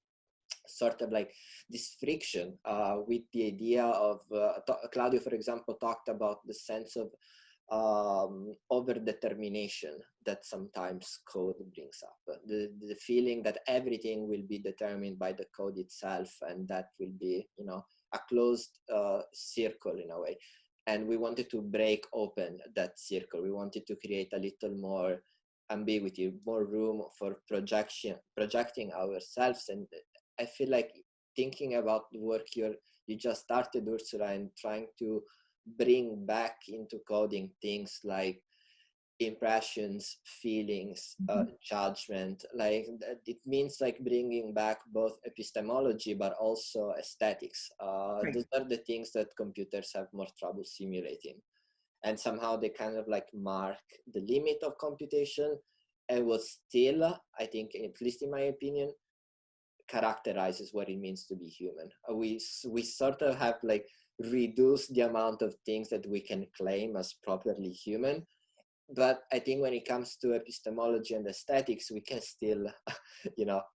sort of like this friction with the idea of, Claudio, for example, talked about the sense of over-determination that sometimes code brings up. The feeling that everything will be determined by the code itself, and that will be, you know, a closed circle in a way. And we wanted to break open that circle. We wanted to create a little more ambiguity, more room for projecting ourselves. And I feel like thinking about the work you just started, Ursula, and trying to bring back into coding things like impressions, feelings, judgment, like it means like bringing back both epistemology but also aesthetics. Right. Those are the things that computers have more trouble simulating, and somehow they kind of like mark the limit of computation, and what still, I think, at least in my opinion, characterizes what it means to be human. We sort of have like reduce the amount of things that we can claim as properly human. But I think when it comes to epistemology and aesthetics, we can still,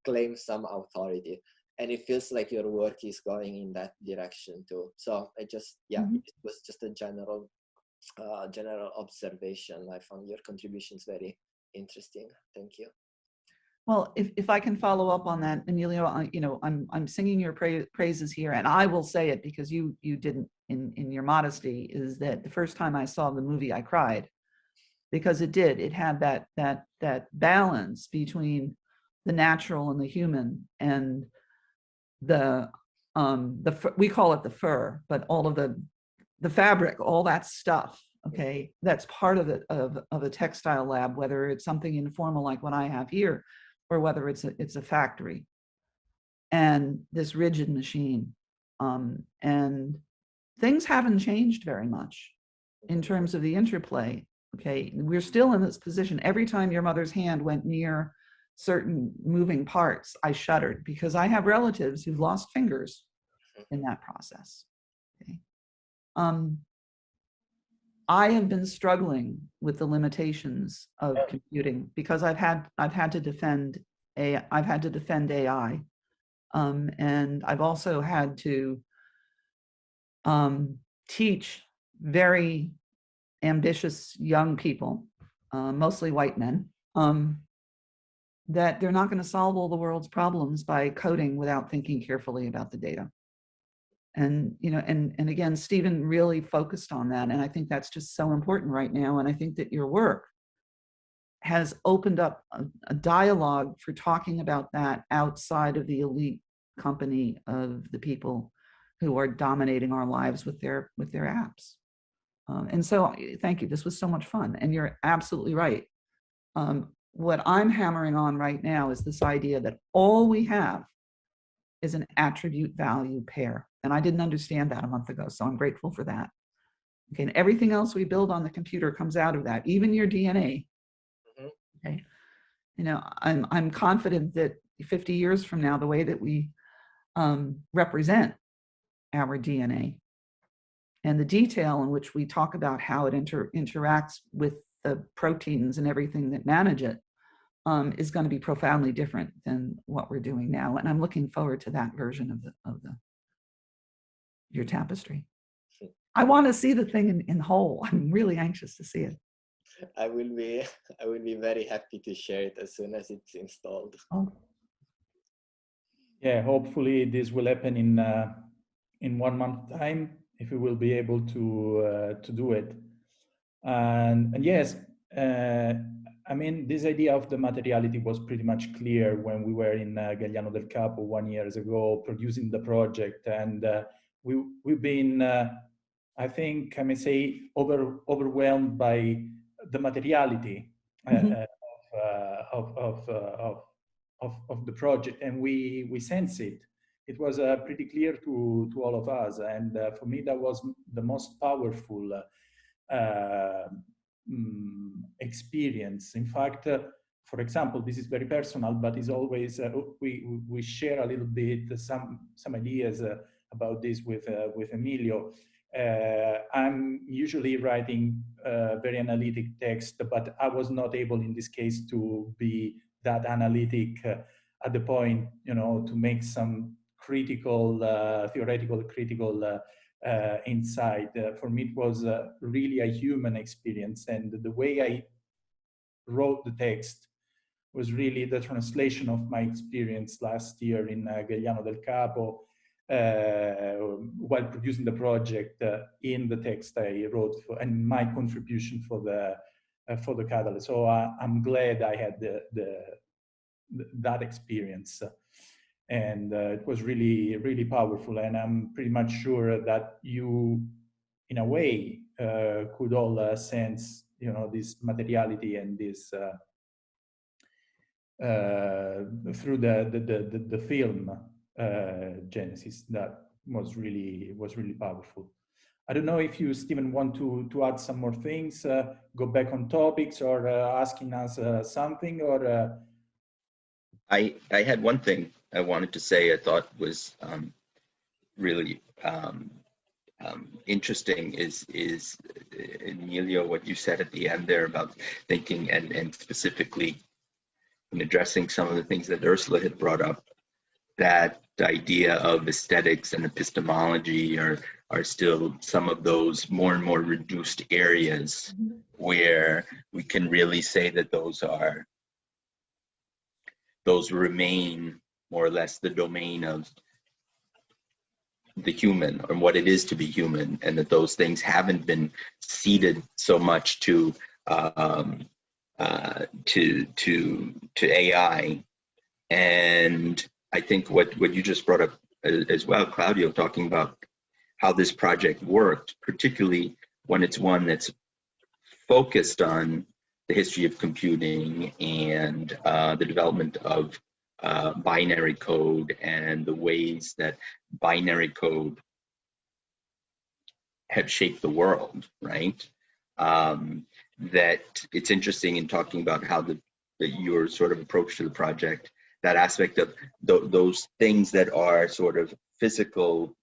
claim some authority. And it feels like your work is going in that direction too. So I just, it was just a general observation. I found your contributions very interesting. Thank you. Well, if I can follow up on that, Emilio, I'm singing your praises here, and I will say it because you didn't in your modesty, is that the first time I saw the movie, I cried, because it had that balance between the natural and the human, and we call it the fur, but all of the fabric, all that stuff. Okay, that's part of a textile lab, whether it's something informal like what I have here, or whether it's a factory, and this rigid machine. And things haven't changed very much in terms of the interplay. Okay, we're still in this position. Every time your mother's hand went near certain moving parts, I shuddered, because I have relatives who've lost fingers in that process. Okay. I have been struggling with the limitations of computing, because I've had to defend AI, and I've also had to teach very ambitious young people, mostly white men, that they're not going to solve all the world's problems by coding without thinking carefully about the data. And, and again, Stephen really focused on that. And I think that's just so important right now. And I think that your work has opened up a dialogue for talking about that outside of the elite company of the people who are dominating our lives with their apps. And so thank you. This was so much fun. And you're absolutely right. What I'm hammering on right now is this idea that all we have is an attribute value pair. And I didn't understand that a month ago, so I'm grateful for that. Okay, and everything else we build on the computer comes out of that, even your DNA. Okay, I'm confident that 50 years from now, the way that we represent our DNA and the detail in which we talk about how it interacts with the proteins and everything that manage it is going to be profoundly different than what we're doing now. And I'm looking forward to that version of your tapestry. I want to see the thing in whole. I'm really anxious to see it. I will be very happy to share it as soon as it's installed. Oh. Yeah, hopefully this will happen in 1 month time, if we will be able to do it. And yes, I mean, this idea of the materiality was pretty much clear when we were in Galliano del Capo 1 year ago, producing the project, and we've been, I think I may say, overwhelmed by the materiality of the project, and we sense it. It was pretty clear to all of us, and for me that was the most powerful experience. In fact, for example, this is very personal, but it's always we share a little bit some ideas about this with Emilio. I'm usually writing very analytic text, but I was not able in this case to be that analytic at the point, to make some critical, theoretical, critical insight. For me, it was really a human experience, and the way I wrote the text was really the translation of my experience last year in Galliano del Capo, while producing the project, in the text I wrote and my contribution for the catalyst. So I'm glad I had that experience. And it was really, really powerful. And I'm pretty much sure that you, in a way, could all sense, this materiality and this through the film Genesis. That was really powerful. I don't know if you, Stephen, want to add some more things, go back on topics, or asking us something, or. I had one thing I wanted to say I thought was really interesting is Emilio, what you said at the end there about thinking and specifically in addressing some of the things that Ursula had brought up, that idea of aesthetics and epistemology are still some of those more and more reduced areas where we can really say that those remain more or less the domain of the human, or what it is to be human, and that those things haven't been ceded so much to AI. And I think what you just brought up as well, Claudio, talking about how this project worked, particularly when it's one that's focused on the history of computing and the development of binary code and the ways that binary code have shaped the world, right? That it's interesting in talking about how your sort of approach to the project, that aspect of those things that are sort of physical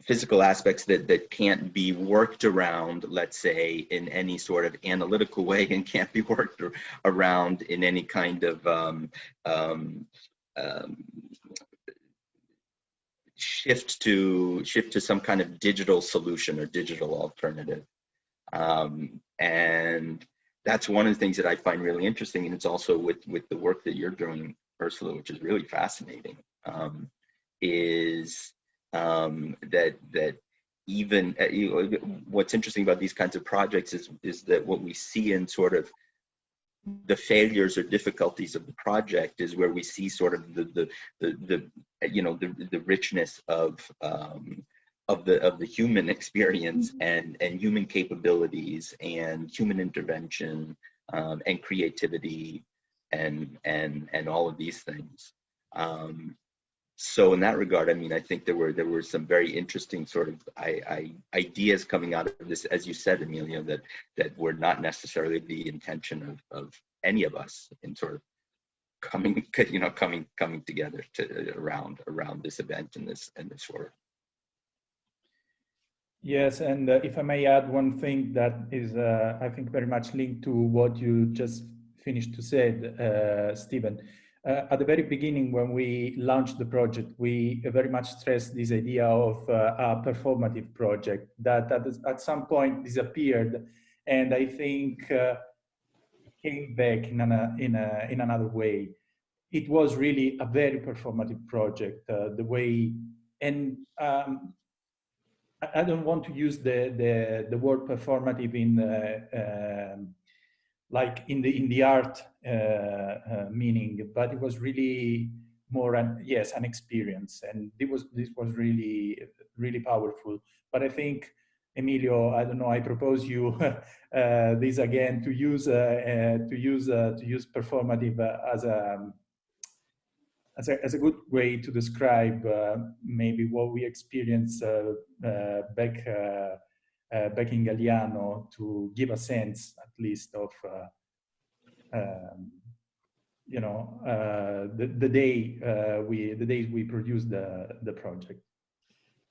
physical aspects that can't be worked around, let's say, in any sort of analytical way, and can't be worked around in any kind of shift to some kind of digital solution or digital alternative. And that's one of the things that I find really interesting, and it's also with the work that you're doing, Ursula, which is really fascinating, is that even what's interesting about these kinds of projects is that what we see in sort of the failures or difficulties of the project is where we see sort of the richness of the human experience and human capabilities and human intervention and creativity and all of these things. So in that regard, I mean, I think there were some very interesting sort of ideas coming out of this, as you said, Emilio, that were not necessarily the intention of any of us in sort of coming together around this event and this work. Yes, and if I may add one thing that is, I think, very much linked to what you just finished to say, Stephen. At the very beginning, when we launched the project, we very much stressed this idea of a performative project that at some point disappeared, and I think came back in another way. It was really a very performative project. The way, and I don't want to use the word performative in like in the art meaning, but it was really more an experience, and this was really powerful. But I think, Emilio, I don't know, I propose you this again, to use performative as a good way to describe maybe what we experienced back in Galliano, to give a sense at least of the days we produced the project.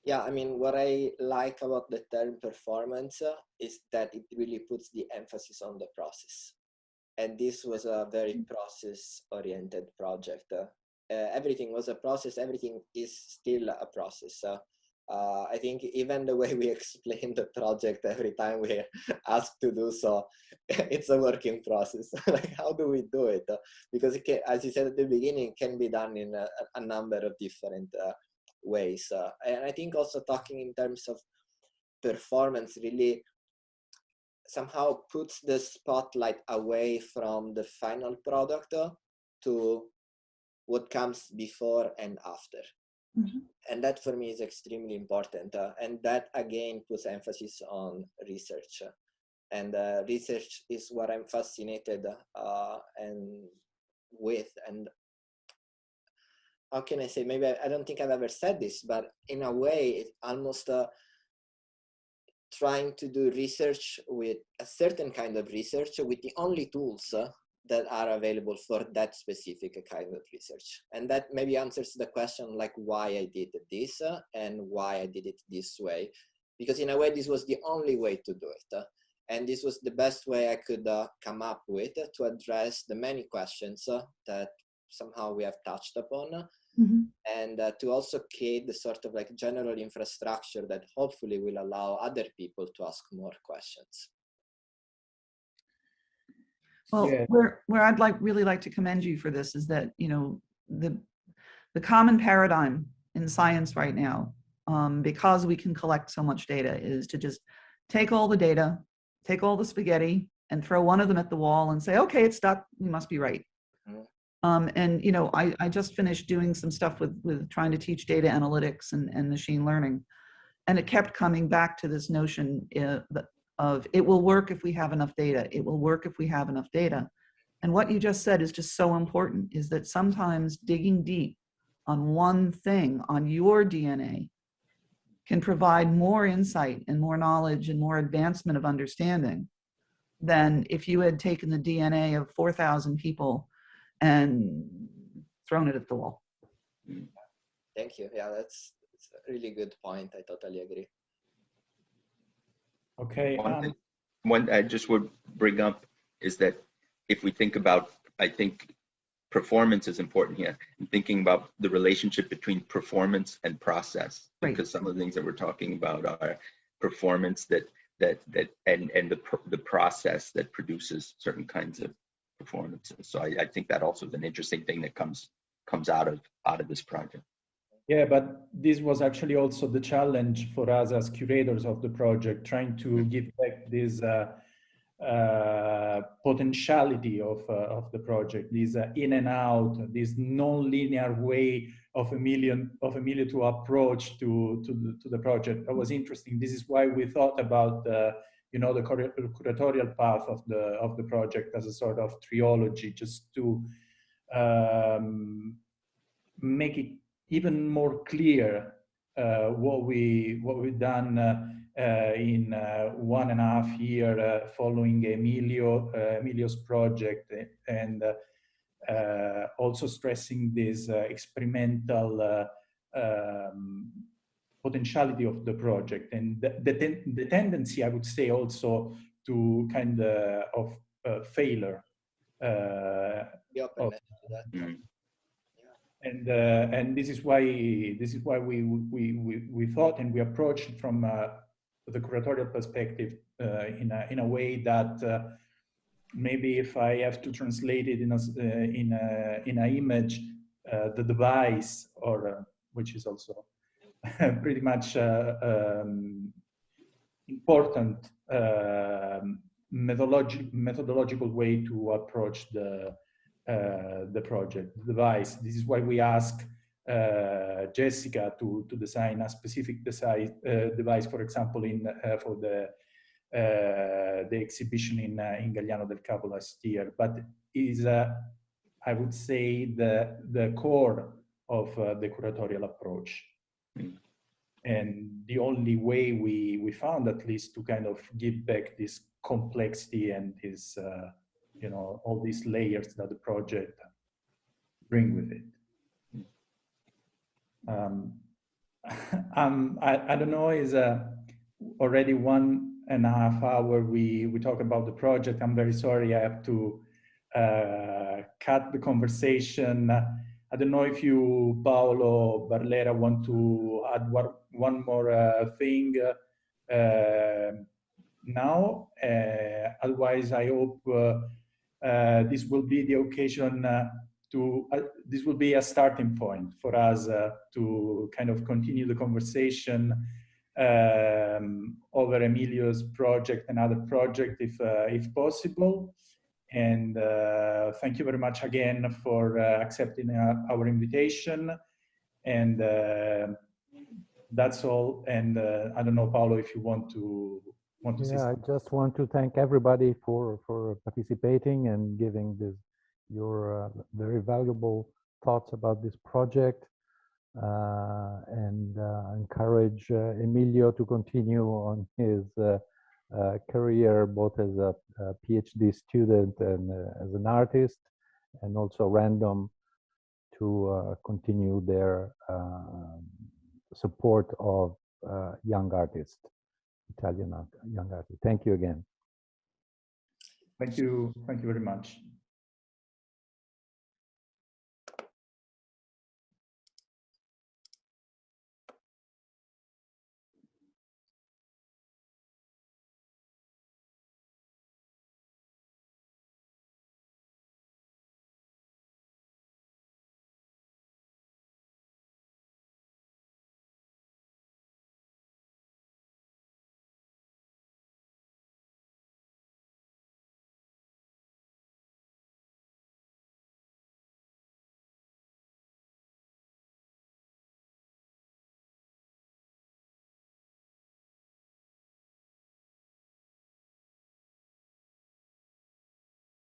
Yeah, I mean, what I like about the term performance is that it really puts the emphasis on the process. And this was a very process-oriented project. Everything was a process, everything is still a process. I think even the way we explain the project every time we're asked to do so, it's a working process. Like, how do we do it? Because it can, as you said at the beginning, can be done in a number of different ways. And I think also talking in terms of performance really somehow puts the spotlight away from the final product to what comes before and after. Mm-hmm. And that for me is extremely important. And that again puts emphasis on research. And research is what I'm fascinated with. And how can I say, maybe I don't think I've ever said this, but in a way, it's almost trying to do research with a certain kind of research with the only tools that are available for that specific kind of research. And that maybe answers the question like why I did this and why I did it this way. Because in a way, this was the only way to do it. And this was the best way I could come up with to address the many questions that somehow we have touched upon. Mm-hmm. And to also create the sort of like general infrastructure that hopefully will allow other people to ask more questions. Well, Yeah. where I'd really like to commend you for this is that, you know, the common paradigm in science right now, because we can collect so much data, is to just take all the data, take all the spaghetti, and throw one of them at the wall and say, okay, it's stuck, we must be right. And, you know, I just finished doing some stuff with trying to teach data analytics and machine learning. And it kept coming back to this notion of it will work if we have enough data. It will work if we have enough data. And what you just said is just so important, is that sometimes digging deep on one thing, on your DNA, can provide more insight and more knowledge and more advancement of understanding than if you had taken the DNA of 4,000 people and thrown it at the wall. Thank you. Yeah, that's a really good point. I totally agree. Okay. One I just would bring up is that if we think about, I think performance is important here, and thinking about the relationship between performance and process, Right. because some of the things that we're talking about are performance and the process that produces certain kinds of performances. So I think that also is an interesting thing that comes out of this project. Yeah, but this was actually also the challenge for us as curators of the project, trying to give back this potentiality of the project, this in and out, this non-linear way of Emilio to approach to the project. That was interesting. This is why we thought about the curatorial path of the project as a sort of trilogy, just to make it even more clear what we've done in 1.5 years following Emilio's project, and also stressing this experimental potentiality of the project, and the tendency, I would say, also to kind of failure. The openness to that. And this is why we thought, and we approached it from the curatorial perspective in a way that maybe if I have to translate it in an image, the device, or which is also pretty much important methodological way to approach the project, the device. This is why we ask Jessica to design a specific device, for example, for the exhibition in Galliano del Capo last year. But is I would say the core of the curatorial approach. And the only way we found, at least, to kind of give back this complexity and this all these layers that the project bring with it. I don't know, is already 1.5 hours we talk about the project. I'm very sorry, I have to cut the conversation. I don't know if you, Paolo Barlera, want to add one more thing now. Otherwise, I hope this will be the occasion this will be a starting point for us to kind of continue the conversation over Emilio's project and other project if possible. And thank you very much again for accepting our invitation. And that's all. And I don't know, Paolo, if you want to say I something. just want to thank everybody for participating and giving your very valuable thoughts about this project, and encourage Emilio to continue on his career both as a PhD student and as an artist, and also Ramdom to continue their support of young artists, Italian young artists. Thank you again. Thank you very much.